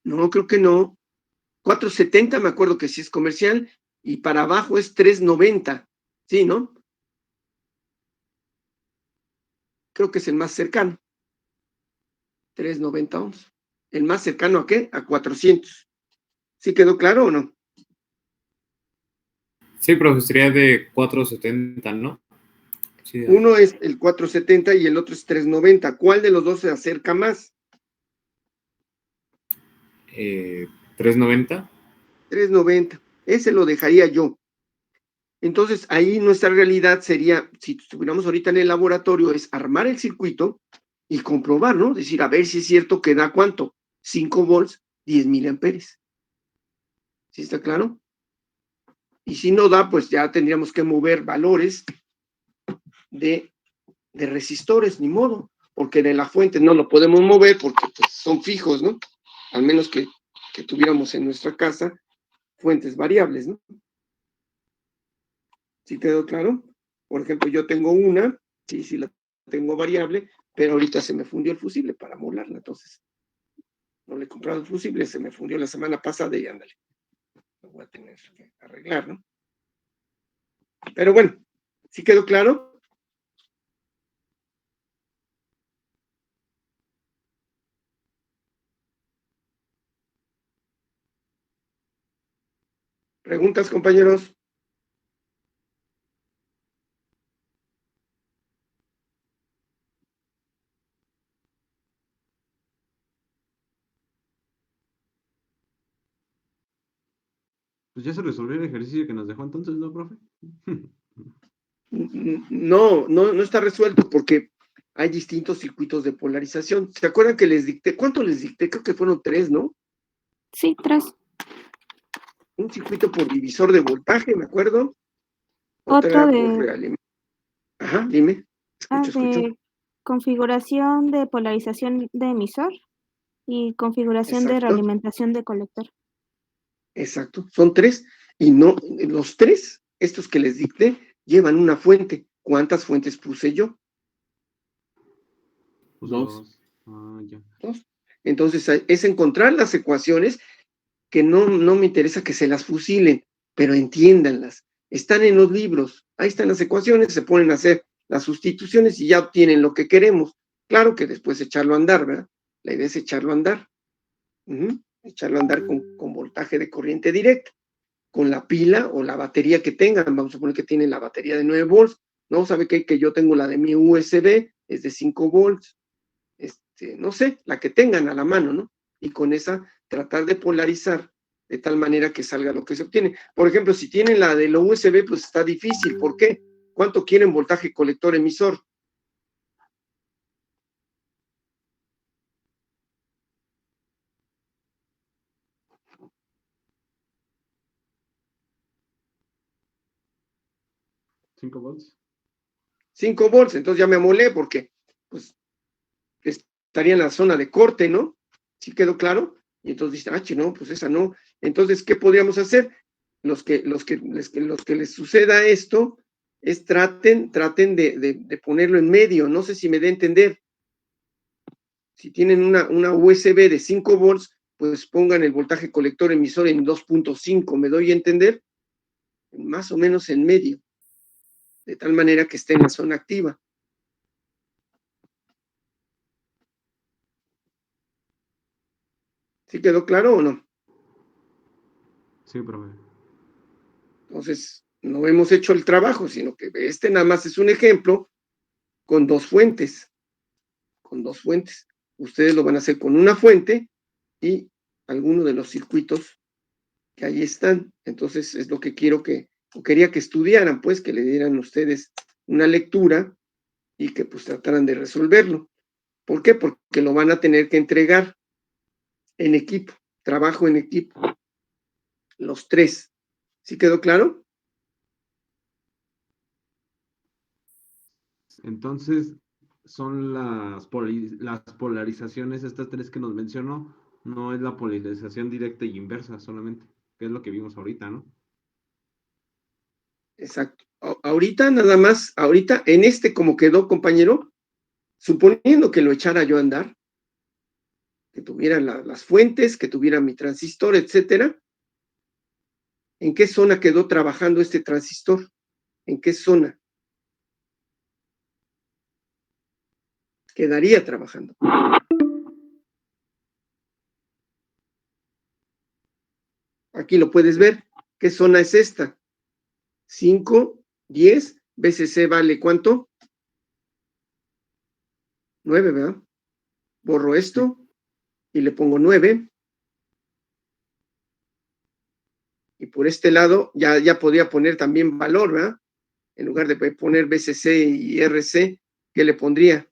No, creo que no. 470 me acuerdo que sí es comercial y para abajo es 390. Sí, ¿no? Creo que es el más cercano. 390 ohms. ¿El más cercano a qué? A 400. ¿Sí quedó claro o no? Sí, profe, sería de 470, ¿no? Sí, Uno es el 470 y el otro es 390. ¿Cuál de los dos se acerca más? 390. 390. Ese lo dejaría yo. Entonces, ahí nuestra realidad sería, si estuviéramos ahorita en el laboratorio, es armar el circuito y comprobar, ¿no? Decir, a ver si es cierto que da cuánto, 5 volts, 10 miliamperes. ¿Sí está claro? Y si no da, pues ya tendríamos que mover valores de resistores, ni modo, porque de la fuente no lo podemos mover porque pues, son fijos, ¿no? Al menos que tuviéramos en nuestra casa fuentes variables, ¿no? ¿Sí quedó claro? Por ejemplo, yo tengo una, sí la tengo variable, pero ahorita se me fundió el fusible para molarla, entonces no le he comprado el fusible, se me fundió la semana pasada y ándale, lo voy a tener que arreglar, ¿no? Pero bueno, ¿sí quedó claro? ¿Preguntas, compañeros? Pues ya se resolvió el ejercicio que nos dejó entonces, ¿no, profe? No está resuelto porque hay distintos circuitos de polarización. ¿Se acuerdan que les dicté? ¿Cuánto les dicté? Creo que fueron 3, ¿no? Sí, 3. Un circuito por divisor de voltaje, me acuerdo. Otro Otra por de, realimento. Ajá, dime. Escucho. de configuración de polarización de emisor y configuración de Exacto. realimentación de colector. Exacto, son 3. Y no, los 3, estos que les dicté, llevan una fuente. ¿Cuántas fuentes puse yo? Puso 2. 2. Ya. 2. Entonces, es encontrar las ecuaciones que no me interesa que se las fusilen, pero entiéndanlas. Están en los libros, ahí están las ecuaciones, se ponen a hacer las sustituciones y ya obtienen lo que queremos. Claro que después echarlo a andar, ¿verdad? La idea es echarlo a andar. Echarlo a andar con voltaje de corriente directa, con la pila o la batería que tengan. Vamos a poner que tienen la batería de 9 volts, ¿no? ¿Sabe qué? Que yo tengo la de mi USB, es de 5 volts. No sé, la que tengan a la mano, ¿no? Y con esa tratar de polarizar de tal manera que salga lo que se obtiene. Por ejemplo, si tienen la de la USB, pues está difícil. ¿Por qué? ¿Cuánto quieren voltaje colector emisor? ¿5 volts? 5 volts, entonces ya me amolé porque pues estaría en la zona de corte, ¿no? ¿Sí quedó claro? Y entonces dicen, no, pues esa no. Entonces, ¿qué podríamos hacer? Los que les suceda esto, es traten de ponerlo en medio. No sé si me dé a entender. Si tienen una USB de 5 volts, pues pongan el voltaje colector emisor en 2.5. ¿Me doy a entender? Más o menos en medio. De tal manera que esté en la zona activa. ¿Sí quedó claro o no? Sí, profe. Entonces, no hemos hecho el trabajo, sino que este nada más es un ejemplo con 2 fuentes. Con 2 fuentes. Ustedes lo van a hacer con una fuente y alguno de los circuitos que ahí están. Entonces, es lo que quería que estudiaran, pues, que le dieran ustedes una lectura y que pues trataran de resolverlo. ¿Por qué? Porque lo van a tener que entregar en equipo, trabajo en equipo, los 3. ¿Sí quedó claro? Entonces, son las polarizaciones, estas 3 que nos mencionó, no es la polarización directa y inversa solamente, que es lo que vimos ahorita, ¿no? Exacto. Ahorita nada más, ahorita en como quedó, compañero, suponiendo que lo echara yo a andar, que tuviera las fuentes, que tuviera mi transistor, etcétera, ¿en qué zona quedó trabajando este transistor? ¿En qué zona quedaría trabajando? Aquí lo puedes ver. ¿Qué zona es esta? 5, 10, BCC vale ¿cuánto? 9, ¿verdad? Borro esto y le pongo 9. Y por este lado ya podría poner también valor, ¿verdad? En lugar de poner BCC y RC, ¿qué le pondría?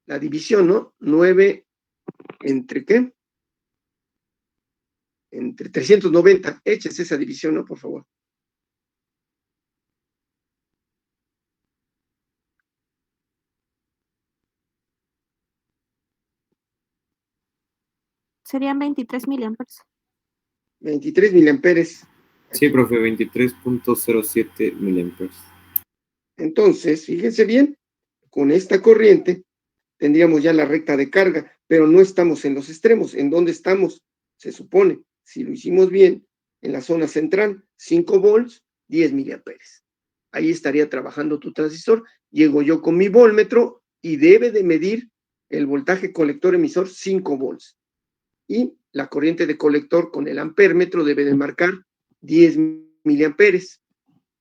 La división, ¿no? 9 entre ¿qué? Entre 390. Échese esa división, ¿no? Por favor. Serían 23 miliamperes. 23 miliamperes. Sí, profe, 23.07 miliamperes. Entonces, fíjense bien, con esta corriente tendríamos ya la recta de carga, pero no estamos en los extremos. ¿En dónde estamos? Se supone, si lo hicimos bien, en la zona central, 5 volts, 10 miliamperes. Ahí estaría trabajando tu transistor. Llego yo con mi voltmetro y debe de medir el voltaje colector emisor 5 volts. Y la corriente de colector con el ampérmetro debe de marcar 10 miliamperes.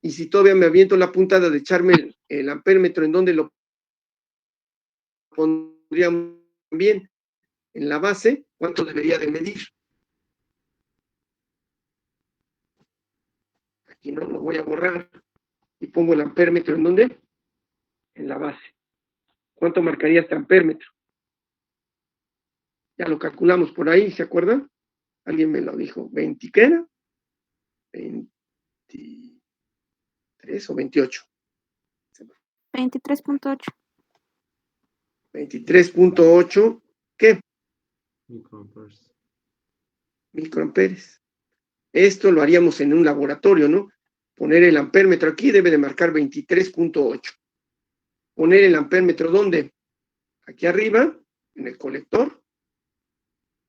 Y si todavía me aviento la puntada de echarme el ampérmetro, ¿en dónde lo pondríamos bien? En la base, ¿cuánto debería de medir? Aquí no lo voy a borrar y pongo el ampérmetro, ¿en dónde? En la base. ¿Cuánto marcaría este ampérmetro? Ya lo calculamos por ahí, ¿se acuerdan? Alguien me lo dijo. ¿20 qué era? 23 o 28. 23.8. 23.8, ¿qué? Microamperes. Microamperes. Esto lo haríamos en un laboratorio, ¿no? Poner el ampéretro aquí debe de marcar 23.8. Poner el ampéretro, ¿dónde? Aquí arriba, en el colector,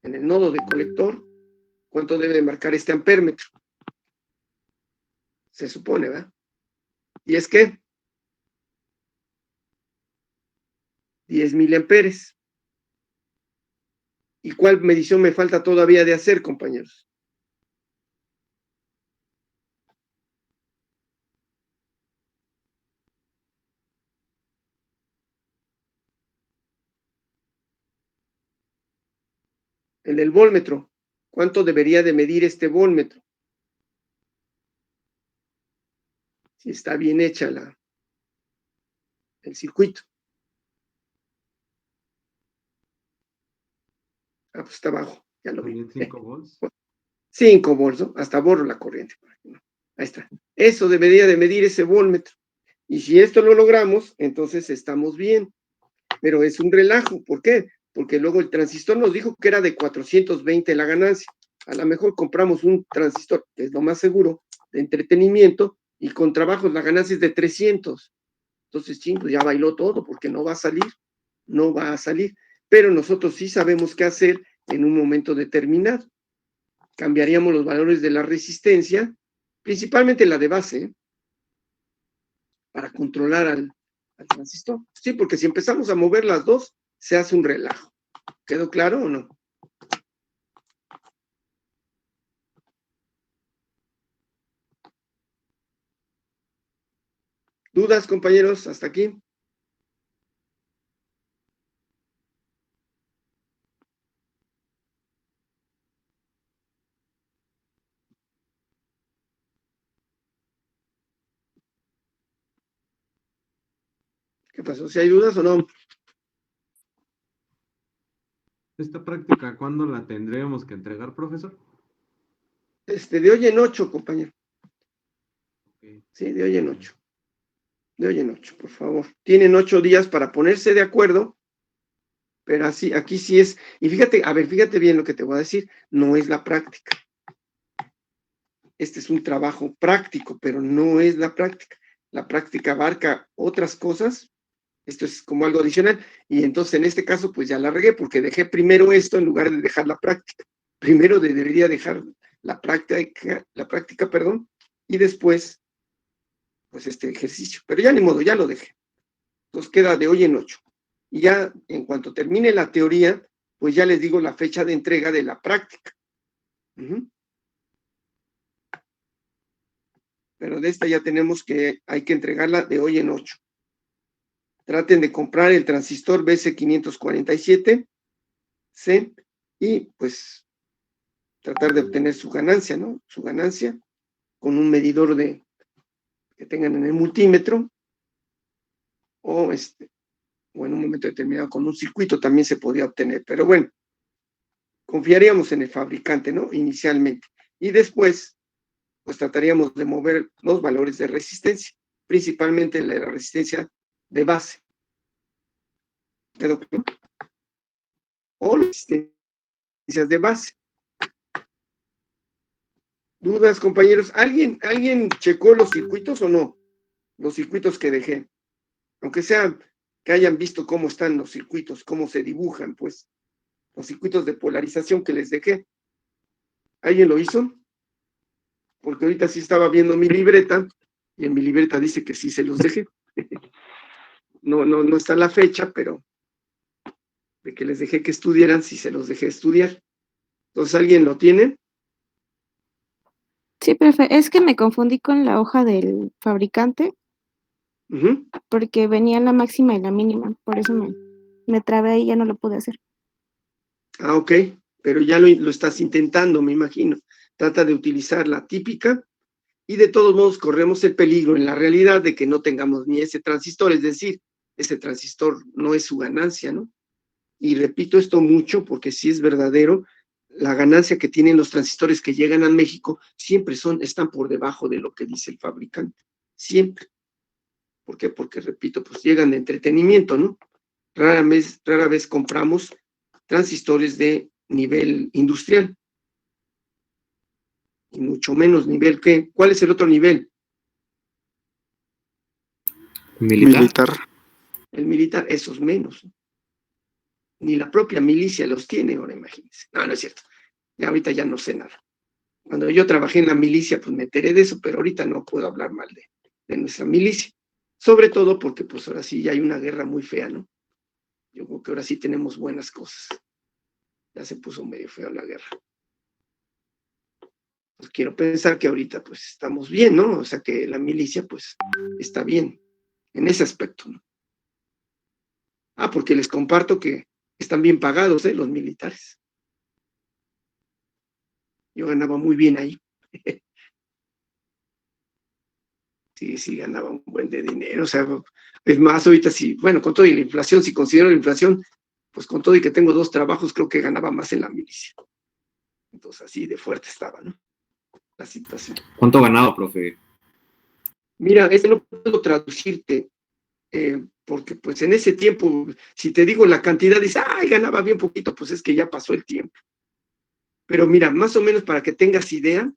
en el nodo de colector. ¿Cuánto debe de marcar este ampéretro? Se supone, ¿verdad? Y es que 10 miliamperes. ¿Y cuál medición me falta todavía de hacer, compañeros? El del voltmetro. ¿Cuánto debería de medir este voltmetro? Si está bien hecha el circuito. Ah, pues está abajo, ya lo vi. También 5 volts. 5 volts, ¿no? Hasta borro la corriente. Ahí está. Eso debería de medir ese voltmetro. Y si esto lo logramos, entonces estamos bien. Pero es un relajo. ¿Por qué? Porque luego el transistor nos dijo que era de 420 la ganancia. A lo mejor compramos un transistor, que es lo más seguro, de entretenimiento, y con trabajos la ganancia es de 300. Entonces, pues ya bailó todo, porque no va a salir. No va a salir. Pero nosotros sí sabemos qué hacer en un momento determinado. Cambiaríamos los valores de la resistencia, principalmente la de base, para controlar al transistor. Sí, porque si empezamos a mover las dos, se hace un relajo. ¿Quedó claro o no? ¿Dudas, compañeros, hasta aquí? ¿Qué pasó? ¿Si hay dudas o no? ¿Esta práctica cuándo la tendremos que entregar, profesor? De hoy en 8, compañero. Ok. Sí, de hoy en 8. De hoy en 8, por favor. Tienen 8 días para ponerse de acuerdo, pero así, aquí sí es. Y fíjate, a ver, fíjate bien lo que te voy a decir. No es la práctica. Este es un trabajo práctico, pero no es la práctica. La práctica abarca otras cosas. Esto es como algo adicional. Y entonces, en este caso, pues ya la regué, porque dejé primero esto en lugar de dejar la práctica. Primero debería dejar la práctica, perdón, y después, pues este ejercicio. Pero ya ni modo, ya lo dejé. Entonces queda de hoy en 8. Y ya en cuanto termine la teoría, pues ya les digo la fecha de entrega de la práctica. Pero de esta ya tenemos que, hay que entregarla de hoy en 8. Traten de comprar el transistor BC547, ¿sí? Y pues tratar de obtener su ganancia, ¿no? Su ganancia con un medidor que tengan en el multímetro, o en un momento determinado con un circuito también se podía obtener. Pero bueno, confiaríamos en el fabricante, ¿no? Inicialmente. Y después, pues trataríamos de mover los valores de resistencia, principalmente la resistencia de base. ¿Quedó claro? O las resistencias de base. ¿Dudas, compañeros? ¿Alguien checó los circuitos o no? Los circuitos que dejé. Aunque sea que hayan visto cómo están los circuitos, cómo se dibujan, pues. Los circuitos de polarización que les dejé. ¿Alguien lo hizo? Porque ahorita sí estaba viendo mi libreta, y en mi libreta dice que sí se los dejé. No está la fecha, pero de que les dejé que estudiaran, sí se los dejé estudiar. Entonces, ¿alguien lo tiene? Sí, profe, es que me confundí con la hoja del fabricante porque venía la máxima y la mínima, por eso me trabé ahí y ya no lo pude hacer. Ah, ok, pero ya lo estás intentando, me imagino. Trata de utilizar la típica y de todos modos corremos el peligro en la realidad de que no tengamos ni ese transistor, es decir, ese transistor no es su ganancia, ¿no? Y repito esto mucho porque sí es verdadero, la ganancia que tienen los transistores que llegan a México siempre están por debajo de lo que dice el fabricante, siempre. ¿Por qué? Porque, repito, pues llegan de entretenimiento, ¿no? Rara vez compramos transistores de nivel industrial. y mucho menos nivel que, ¿cuál es el otro nivel? Militar. El militar, esos menos. Ni la propia milicia los tiene, ahora imagínense. No, no es cierto. Ya ahorita ya no sé nada. Cuando yo trabajé en la milicia, pues me enteré de eso, pero ahorita no puedo hablar mal de nuestra milicia. Sobre todo porque pues ahora sí ya hay una guerra muy fea, ¿no? Yo creo que ahora sí tenemos buenas cosas. Ya se puso medio feo la guerra. Pues quiero pensar que ahorita pues estamos bien, ¿no? O sea que la milicia pues está bien en ese aspecto, ¿no? Ah, porque les comparto que están bien pagados, los militares. Yo ganaba muy bien ahí. Sí, ganaba un buen de dinero. O sea, es más, ahorita sí, bueno, con todo y la inflación, si considero la inflación, pues con todo y que tengo 2 trabajos, creo que ganaba más en la milicia. Entonces, así de fuerte estaba, ¿no? La situación. ¿Cuánto ganaba, profe? Mira, eso no puedo traducirte, porque pues en ese tiempo, si te digo la cantidad, dices, ay, ganaba bien poquito, pues es que ya pasó el tiempo. Pero mira, más o menos para que tengas idea,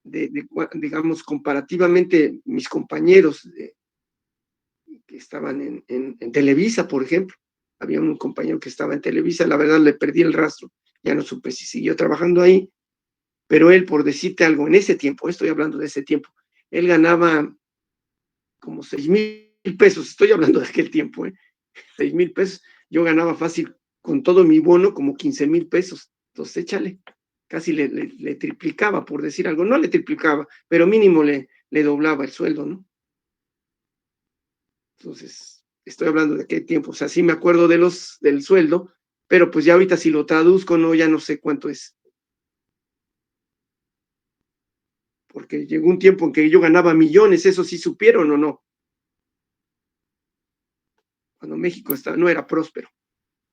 digamos, comparativamente mis compañeros que estaban en Televisa, por ejemplo. Había un compañero que estaba en Televisa, la verdad le perdí el rastro, ya no supe si siguió trabajando ahí, pero él, por decirte algo, en ese tiempo, estoy hablando de ese tiempo, él ganaba como 6,000 pesos, estoy hablando de aquel tiempo, 6,000 pesos, yo ganaba fácil con todo mi bono como 15,000 pesos, entonces échale, casi le triplicaba, por decir algo, no le triplicaba, pero mínimo le doblaba el sueldo, ¿no? Entonces, estoy hablando de qué tiempo, o sea, sí me acuerdo del sueldo, pero pues ya ahorita si lo traduzco, no, ya no sé cuánto es. Porque llegó un tiempo en que yo ganaba millones, eso sí supieron o no. Cuando México no era próspero,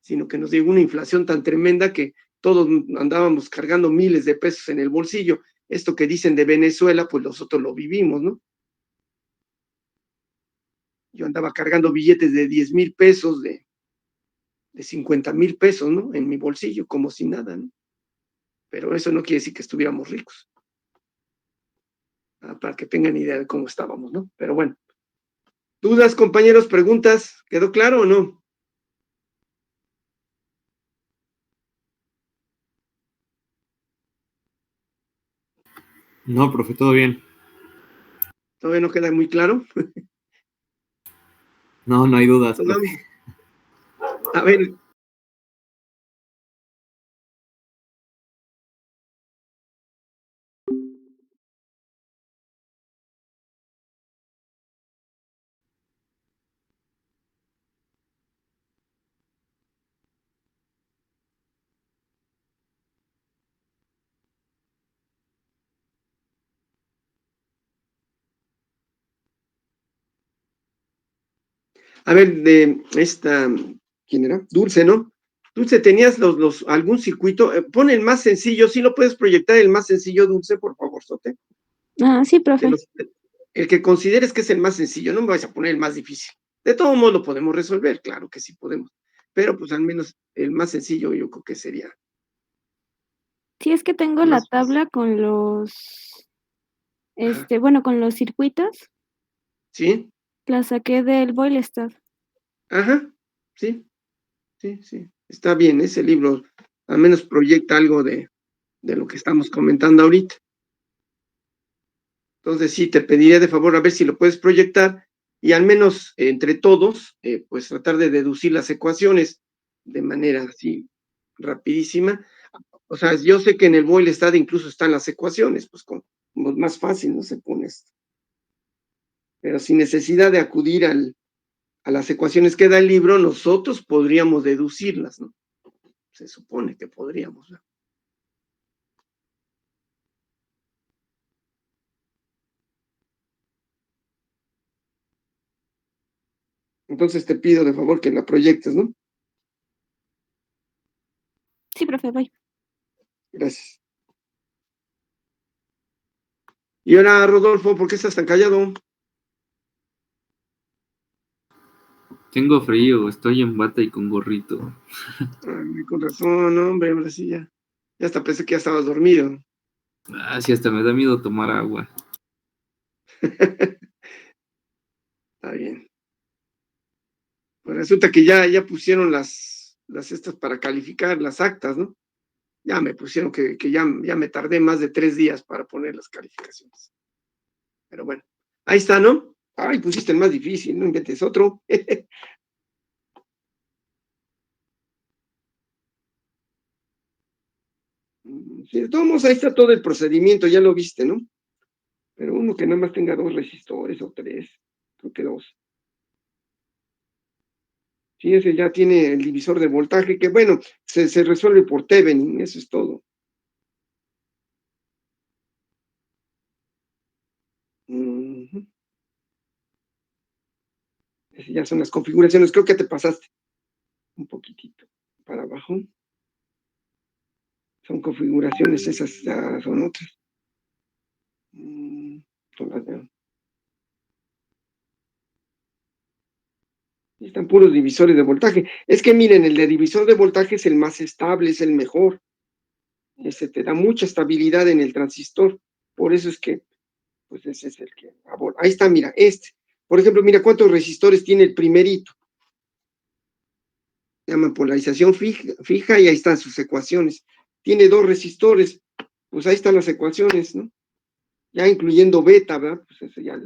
sino que nos llegó una inflación tan tremenda que todos andábamos cargando miles de pesos en el bolsillo. Esto que dicen de Venezuela, pues nosotros lo vivimos, ¿no? Yo andaba cargando billetes de 10,000 pesos, de 50,000 pesos, ¿no? En mi bolsillo, como si nada, ¿no? Pero eso no quiere decir que estuviéramos ricos. Para que tengan idea de cómo estábamos, ¿no? Pero bueno. ¿Dudas, compañeros? ¿Preguntas? ¿Quedó claro o no? No, profe, todo bien. ¿Todavía no queda muy claro? No, no hay dudas, profe. A ver. A ver, de esta, ¿quién era? Dulce, ¿no? Dulce, ¿tenías algún circuito? Pon el más sencillo, ¿sí lo puedes proyectar el más sencillo, Dulce, por favor, Sote? Ah, sí, profe. El que consideres que es el más sencillo, no me vais a poner el más difícil. De todo modo lo podemos resolver, claro que sí podemos. Pero pues al menos el más sencillo yo creo que sería. Sí, es que tengo la tabla con los, bueno, con los circuitos. ¿Sí? La saqué del Boylestad. Ajá, sí. Está bien, ese libro al menos proyecta algo de lo que estamos comentando ahorita. Entonces sí, te pediría de favor a ver si lo puedes proyectar y al menos entre todos, pues tratar de deducir las ecuaciones de manera así rapidísima. O sea, yo sé que en el Boylestad incluso están las ecuaciones, pues más fácil, no se pone esto. Pero sin necesidad de acudir a las ecuaciones que da el libro, nosotros podríamos deducirlas, ¿no? Se supone que podríamos, ¿no? Entonces te pido de favor que la proyectes, ¿no? Sí, profe, voy. Gracias. Y ahora, Rodolfo, ¿por qué estás tan callado? Tengo frío, estoy en bata y con gorrito. Ay, con razón, hombre, ahora sí ya. Ya hasta pensé que ya estabas dormido. Ah, sí, hasta me da miedo tomar agua. Está bien. Pues resulta que ya pusieron las estas para calificar las actas, ¿no? Ya me pusieron que ya me tardé más de 3 días para poner las calificaciones. Pero bueno, ahí está, ¿no? Ay, pusiste el más difícil, no inventes otro. Sí, de todos modos, ahí está todo el procedimiento, ya lo viste, ¿no? Pero uno que nada más tenga 2 resistores o 3, creo que 2. Sí, ese ya tiene el divisor de voltaje, que bueno, se resuelve por Thevenin, eso es todo. Ujú. Esas ya son las configuraciones, creo que te pasaste un poquitito para abajo. Son configuraciones, esas ya son otras. Son las de... Están puros divisores de voltaje. Es que miren, el de divisor de voltaje es el más estable, es el mejor. Ese te da mucha estabilidad en el transistor. Por eso es que, pues ese es el que... Ahí está, mira, este. Por ejemplo, mira cuántos resistores tiene el primerito. Se llama polarización fija y ahí están sus ecuaciones. Tiene 2 resistores, pues ahí están las ecuaciones, ¿no? Ya incluyendo beta, ¿verdad? Pues eso ya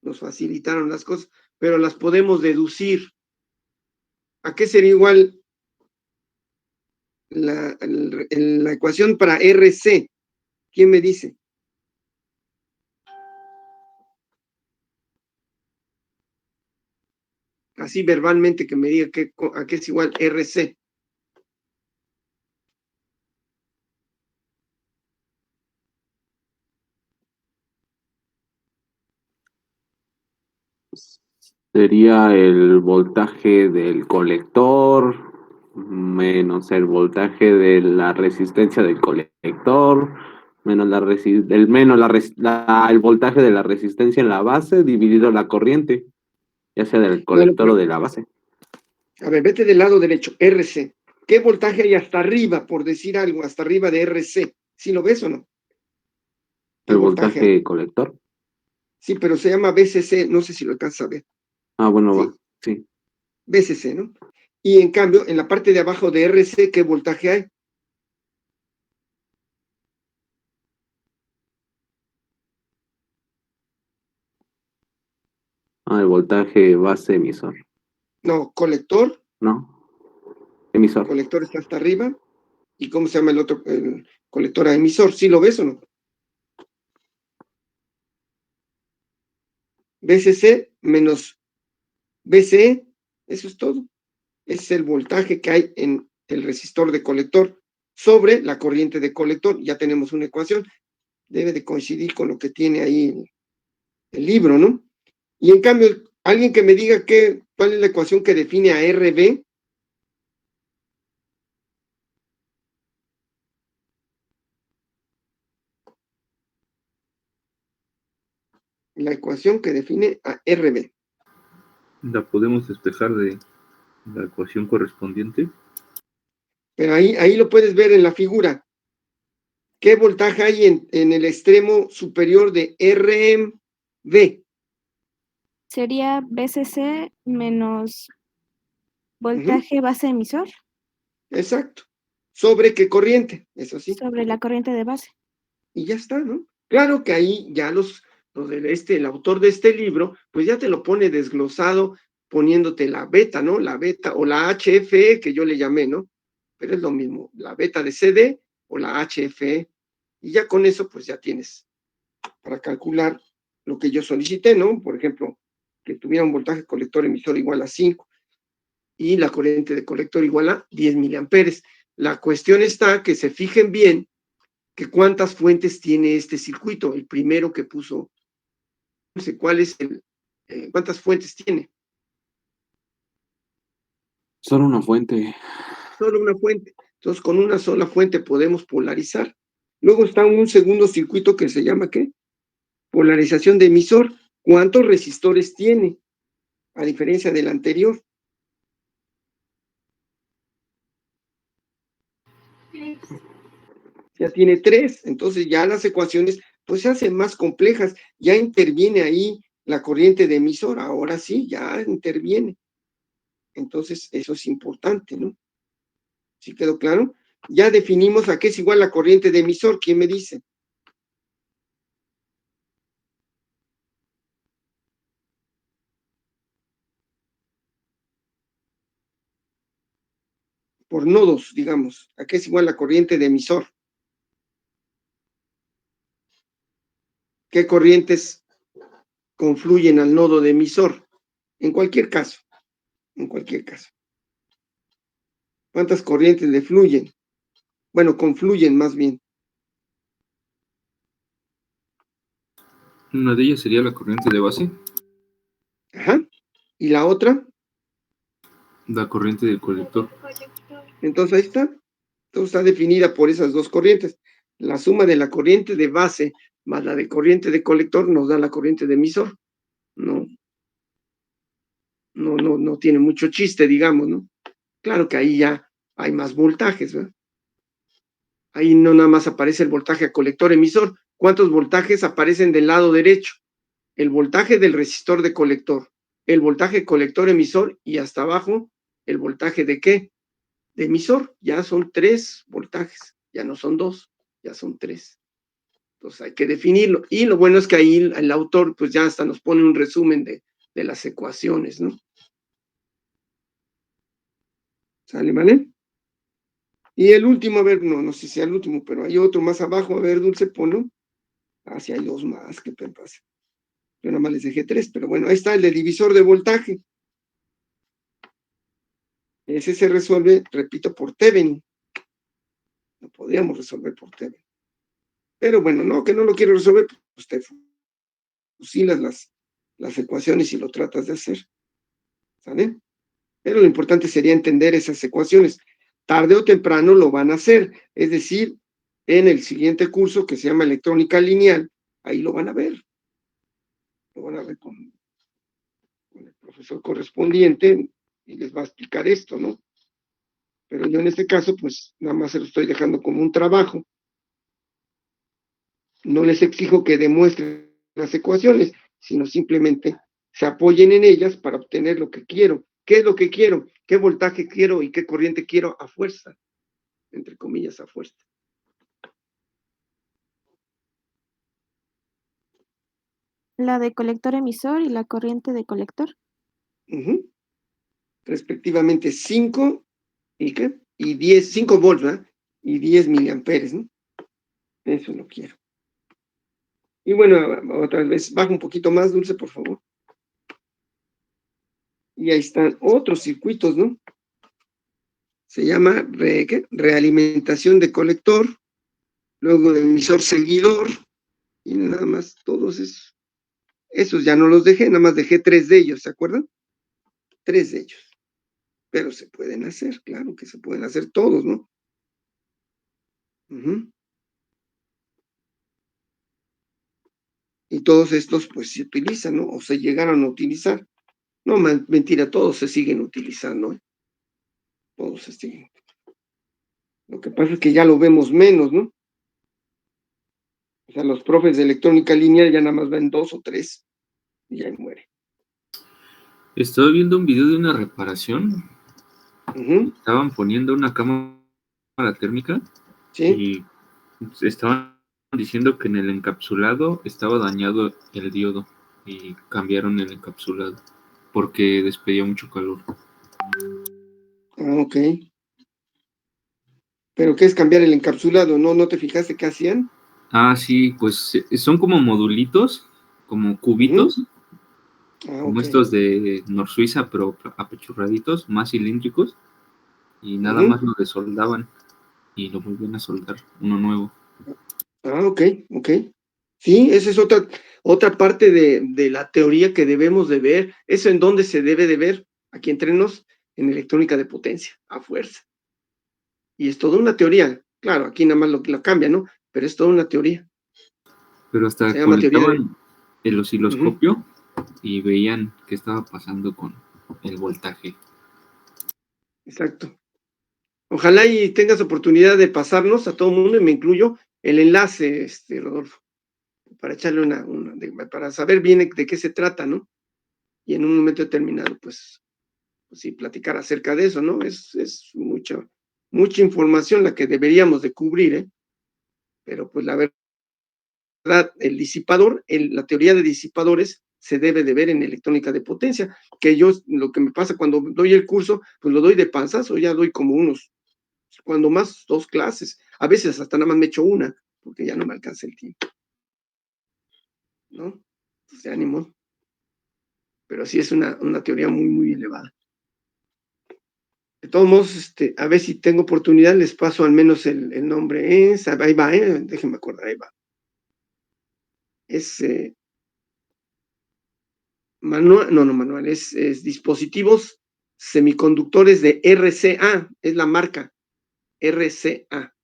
nos facilitaron las cosas, pero las podemos deducir. ¿A qué sería igual la ecuación para RC? ¿Quién me dice? Así verbalmente que me diga a qué es igual RC. Sería el voltaje del colector menos el voltaje de la resistencia del colector menos el voltaje de la resistencia en la base dividido la corriente, ya sea del Bueno, colector o de la base. a ver, vete del lado derecho, RC. ¿Qué voltaje hay hasta arriba, por decir algo, hasta arriba de RC? ¿Sí lo ves o no? ¿Qué El voltaje hay? voltaje colector. Sí, pero se llama BCC, no sé si lo alcanzas a ver. Ah, bueno, ¿Sí? va, sí. BCC, ¿no? Y en cambio, en la parte de abajo de RC, ¿qué voltaje hay? Ah, el voltaje base emisor, No, colector. ¿no? Emisor. Colector está hasta arriba. ¿Y cómo se llama el otro? El colector a emisor. ¿Sí lo ves o no? BCC menos BCE. Eso es todo. Ese es el voltaje que hay en el resistor de colector sobre la corriente de colector. Ya tenemos una ecuación. Debe de coincidir con lo que tiene ahí el libro, ¿no? Y en cambio, alguien que me diga cuál es la ecuación que define a RB. La ecuación que define a RB. ¿La podemos despejar de la ecuación correspondiente? Pero ahí lo puedes ver en la figura. ¿Qué voltaje hay en el extremo superior de RMB? Sería BCC menos voltaje base emisor Exacto. ¿Sobre qué corriente? Eso sí. sobre la corriente de base. Y ya está, ¿no? Claro que ahí ya el autor de este libro, pues ya te lo pone desglosado poniéndote la beta, ¿no? La beta o la HFE que yo le llamé, ¿no? Pero es lo mismo, la beta de CD o la HFE. Y ya con eso, pues ya tienes para calcular lo que yo solicité, ¿no? Por ejemplo, que tuviera un voltaje colector emisor igual a 5 y la corriente de colector igual a 10 miliamperes. La cuestión está que se fijen bien que cuántas fuentes tiene este circuito. El primero que puso, no sé cuál es cuántas fuentes tiene. Solo una fuente. Solo una fuente. Entonces, con una sola fuente podemos polarizar. Luego está un segundo circuito que se llama, ¿qué? Polarización de emisor. ¿Cuántos resistores tiene? A diferencia del anterior. Ya tiene 3, entonces ya las ecuaciones pues se hacen más complejas, ya interviene ahí la corriente de emisor, ahora sí, ya interviene. Entonces, eso es importante, ¿no? ¿Sí quedó claro? Ya definimos a qué es igual la corriente de emisor, ¿quién me dice? Por nodos, digamos, ¿a qué es igual la corriente de emisor? ¿Qué corrientes confluyen al nodo de emisor? En cualquier caso, en cualquier caso. ¿Cuántas corrientes le fluyen? Bueno, confluyen más bien. Una de ellas sería la corriente de base. Ajá. ¿Y la otra? La corriente del colector. Entonces ahí está. Entonces está definida por esas dos corrientes. La suma de la corriente de base más la de corriente de colector nos da la corriente de emisor. No tiene mucho chiste, digamos, ¿no? Claro que ahí ya hay más voltajes, ¿verdad? Ahí no nada más aparece el voltaje a colector-emisor. ¿Cuántos voltajes aparecen del lado derecho? El voltaje del resistor de colector, el voltaje colector-emisor y hasta abajo, ¿el voltaje de qué? De emisor. Ya son 3 voltajes, ya no son 2, ya son 3. Entonces hay que definirlo. Y lo bueno es que ahí el autor pues ya hasta nos pone un resumen de las ecuaciones, ¿no? ¿Sale, vale? Y el último, a ver, no sé si sea el último, pero hay otro más abajo, a ver, Dulce, ponlo. Ah, sí, hay 2 más, ¿qué pasa? Yo nada más les dejé 3, pero bueno, ahí está el de divisor de voltaje. Ese se resuelve, repito, por Thevenin. Lo podríamos resolver por Thevenin. Pero bueno, no, que no lo quiero resolver, pues te fusilas las ecuaciones y lo tratas de hacer. ¿Sale? Pero lo importante sería entender esas ecuaciones. Tarde o temprano lo van a hacer, es decir, en el siguiente curso que se llama electrónica lineal, ahí lo van a ver. Lo van a ver con el profesor correspondiente y les va a explicar esto, ¿no? Pero yo en este caso, pues nada más se lo estoy dejando como un trabajo. No les exijo que demuestren las ecuaciones, sino simplemente se apoyen en ellas para obtener lo que quiero. ¿Qué es lo que quiero? ¿Qué voltaje quiero y qué corriente quiero a fuerza? Entre comillas, a fuerza. La de colector emisor y la corriente de colector. Respectivamente 5 y ¿qué? Y 10, 5 volts, ¿verdad? Y 10 miliamperes, ¿no? Eso lo quiero. Y bueno, otra vez, baja un poquito más, Dulce, por favor. Y ahí están otros circuitos, ¿no? Se llama realimentación de colector, luego de emisor seguidor, y nada más, todos esos ya no los dejé, nada más dejé 3 de ellos, ¿se acuerdan? 3 de ellos. Pero se pueden hacer, claro que se pueden hacer todos, ¿no? Y todos estos, pues, se utilizan, ¿no? O se llegaron a utilizar. No, mentira, todos se siguen utilizando, ¿eh? Todos se siguen. Lo que pasa es que ya lo vemos menos, ¿no? O sea, los profes de electrónica lineal ya nada más ven 2 o 3 y ya muere. Estaba viendo un video de una reparación. Estaban poniendo una cámara térmica. ¿Sí? Y estaban diciendo que en el encapsulado estaba dañado el diodo y cambiaron el encapsulado porque despedía mucho calor. Ah, ok. ¿Pero qué es cambiar el encapsulado? ¿No te fijaste qué hacían? Ah, sí, pues son como modulitos, como cubitos, como estos de Nor Suiza, pero apechurraditos, más cilíndricos, y nada más lo desoldaban y lo volvían a soldar, uno nuevo. Ah, ok. Sí, esa es otra parte de la teoría que debemos de ver. ¿Eso en dónde se debe de ver? Aquí entre nos, en electrónica de potencia, a fuerza. Y es toda una teoría. Claro, aquí nada más lo cambia, ¿no? Pero es toda una teoría. Pero hasta Se llama conectaban el osciloscopio y veían qué estaba pasando con el voltaje. Exacto. Ojalá y tengas oportunidad de pasarnos a todo el mundo, y me incluyo, el enlace, Rodolfo, para echarle para saber bien de qué se trata, ¿no? Y en un momento determinado, pues sí, platicar acerca de eso, ¿no? Es mucha información la que deberíamos de cubrir, ¿eh? Pero pues la verdad, el disipador, la teoría de disipadores se debe de ver en electrónica de potencia, que lo que me pasa cuando doy el curso, pues lo doy de panzazo, ya doy como cuando más 2 clases, a veces hasta nada más me echo una, porque ya no me alcanza el tiempo, ¿no? Pues de ánimo, pero sí es una teoría muy, muy elevada. De todos modos, a ver si tengo oportunidad, les paso al menos el nombre. Ahí va, déjenme acordar, ahí va. Es manual, es dispositivos semiconductores de RCA, es la marca RCA.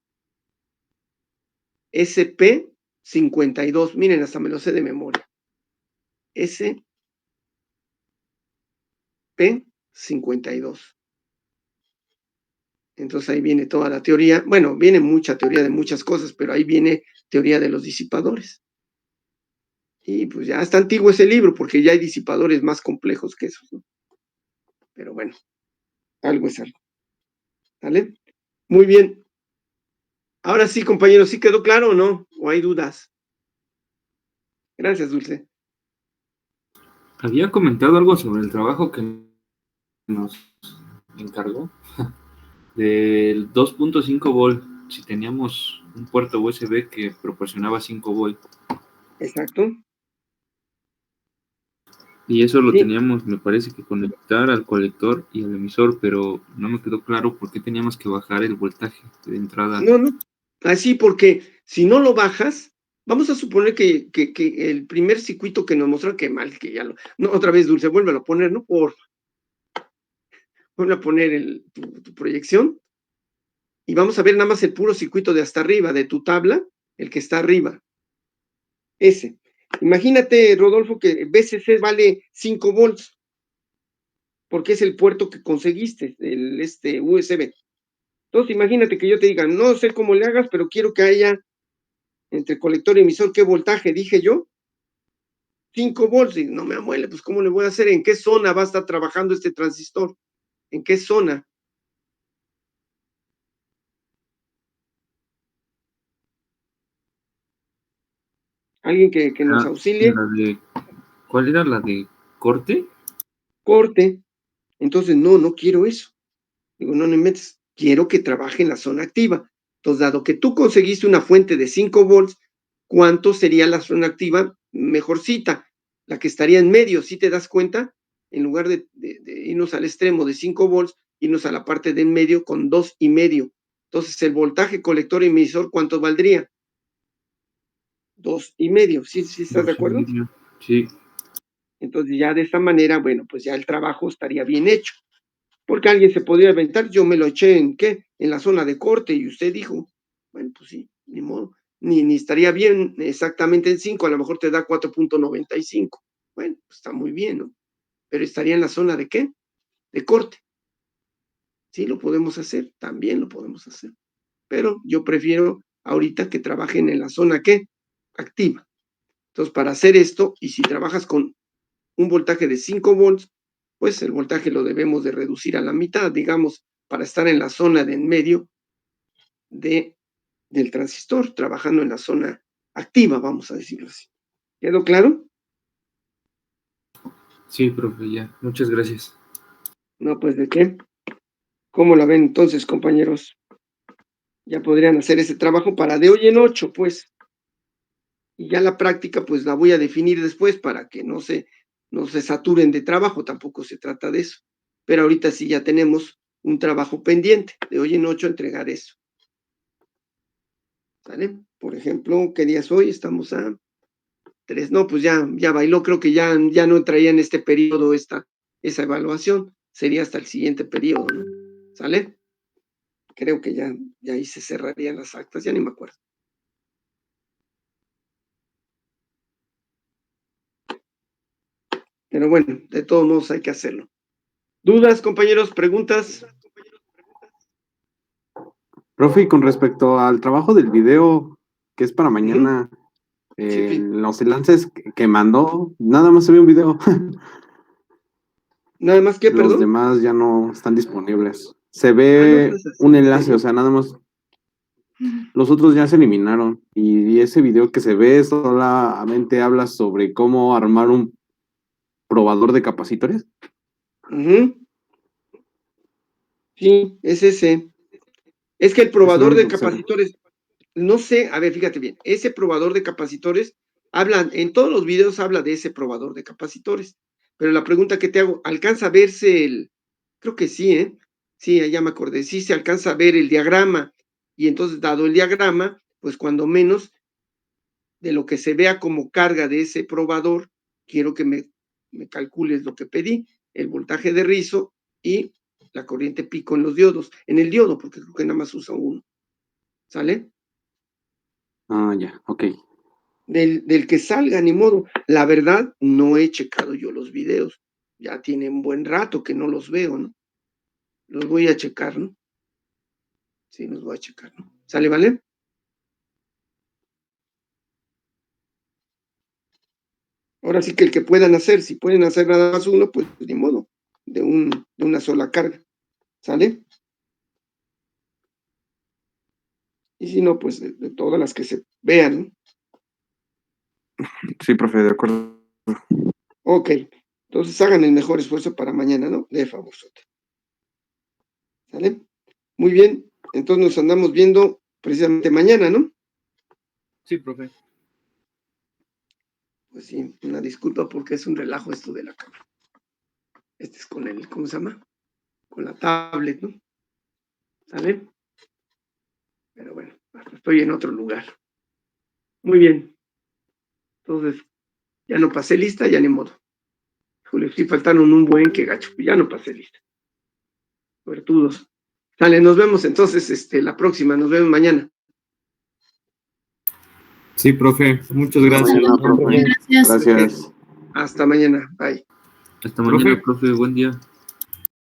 SP52, miren, hasta me lo sé de memoria. SP52. Entonces ahí viene toda la teoría, bueno, viene mucha teoría de muchas cosas, pero ahí viene teoría de los disipadores. Y pues ya está antiguo ese libro, porque ya hay disipadores más complejos que esos, ¿no? Pero bueno, algo es algo. ¿Vale? Muy bien. Ahora sí, compañeros, ¿sí quedó claro o no? ¿O hay dudas? Gracias, Dulce. Había comentado algo sobre el trabajo que nos encargó del 2.5 volt. Si teníamos un puerto USB que proporcionaba 5 volt. Exacto. Y eso lo Sí. teníamos, me parece que conectar al colector y al emisor, pero no me quedó claro por qué teníamos que bajar el voltaje de entrada. No. Así, porque si no lo bajas, vamos a suponer que el primer circuito que nos mostró, que mal, que ya no, otra vez, Dulce, vuélvelo a poner, ¿no? Vuelve a poner tu proyección, y vamos a ver nada más el puro circuito de hasta arriba, de tu tabla, el que está arriba. Ese. Imagínate, Rodolfo, que VCC vale 5 volts, porque es el puerto que conseguiste, el USB. Entonces, imagínate que yo te diga, no sé cómo le hagas, pero quiero que haya entre colector y emisor, ¿qué voltaje dije yo? 5 volts. Y no me amuele, pues ¿cómo le voy a hacer? ¿En qué zona va a estar trabajando este transistor? ¿En qué zona? ¿Alguien que nos auxilie? ¿Cuál era la de corte? Corte. Entonces, no quiero eso. Digo, no inventes, quiero que trabaje en la zona activa. Entonces, dado que tú conseguiste una fuente de 5 volts, ¿cuánto sería la zona activa mejorcita? La que estaría en medio, ¿sí te das cuenta? En lugar de irnos al extremo de 5 volts, irnos a la parte de en medio con 2,5. Entonces, el voltaje colector emisor, ¿cuánto valdría? 2,5. ¿Sí estás de acuerdo? Sí. Entonces, ya de esta manera, bueno, pues ya el trabajo estaría bien hecho. Porque alguien se podría aventar, yo me lo eché en la zona de corte, y usted dijo, bueno, pues sí, ni modo, ni estaría bien exactamente en 5, a lo mejor te da 4.95. Bueno, pues está muy bien, ¿no? Pero estaría en la zona de ¿qué? De corte. Sí, lo podemos hacer, también lo podemos hacer. Pero yo prefiero ahorita que trabajen en la zona ¿qué? Activa. Entonces, para hacer esto, y si trabajas con un voltaje de 5 volts, pues el voltaje lo debemos de reducir a la mitad, digamos, para estar en la zona de en medio del transistor, trabajando en la zona activa, vamos a decirlo así. ¿Quedó claro? Sí, profe, ya. Muchas gracias. No, pues, ¿de qué? ¿Cómo la ven entonces, compañeros? Ya podrían hacer ese trabajo para de hoy en 8, pues. Y ya la práctica, pues la voy a definir después para que no se saturen de trabajo, tampoco se trata de eso. Pero ahorita sí ya tenemos un trabajo pendiente, de hoy en 8 entregar eso. ¿Sale? Por ejemplo, ¿qué día es hoy? Estamos a 3. No, pues ya bailó, creo que ya no traía en este periodo esa evaluación, sería hasta el siguiente periodo, ¿no? ¿Sale? Creo que ya ahí se cerrarían las actas, ya ni me acuerdo. Pero bueno, de todos modos hay que hacerlo. ¿Dudas, compañeros? ¿Preguntas? Profe, y con respecto al trabajo del video que es para mañana, Sí. los enlaces que mandó, nada más se ve un video. Nada más que, Los perdón. demás ya no están disponibles. Se Ah, no ve seas así, un ¿en enlace, serio? o sea, nada más. Los otros ya se eliminaron. Y ese video que se ve solamente habla sobre cómo armar un probador de capacitores. Ujú. Sí, es ese. Es que el Es lo probador de único que se ve. capacitores, no sé, a ver, fíjate bien, ese probador de capacitores, en todos los videos habla de ese probador de capacitores, pero la pregunta que te hago, ¿alcanza a verse creo que sí, ¿eh? Sí, ya me acordé, sí se alcanza a ver el diagrama, y entonces, dado el diagrama, pues cuando menos de lo que se vea como carga de ese probador, quiero que me calcules lo que pedí, el voltaje de rizo y la corriente pico en los diodos, en el diodo, porque creo que nada más usa uno, ¿sale? Ah, ya, ok. Del que salga, ni modo. La verdad, no he checado yo los videos. Ya tiene un buen rato que no los veo, ¿no? Los voy a checar, ¿no? Sí, los voy a checar, ¿no? ¿Sale, vale? Ahora sí que el que puedan hacer, si pueden hacer nada más uno, pues ni modo, de una sola carga. ¿Sale? Y si no, pues de todas las que se vean, ¿no? Sí, profe, de acuerdo. Ok. Entonces hagan el mejor esfuerzo para mañana, ¿no? De favor. ¿Sale? Muy bien. Entonces nos andamos viendo precisamente mañana, ¿no? Sí, profe. Pues sí, una disculpa porque es un relajo esto de la cámara. Este es con ¿cómo se llama? Con la tablet, ¿no? ¿Sale? Pero bueno, estoy en otro lugar. Muy bien. Entonces, ya no pasé lista, ya ni modo. Híjole, sí faltaron un buen que gacho. Ya no pasé lista. Suertudos. Sale, nos vemos entonces la próxima. Nos vemos mañana. Sí, profe, muchas Hasta gracias. mañana, profe. Gracias. Gracias. Hasta mañana. Bye. Hasta mañana, Profe. profe, buen día.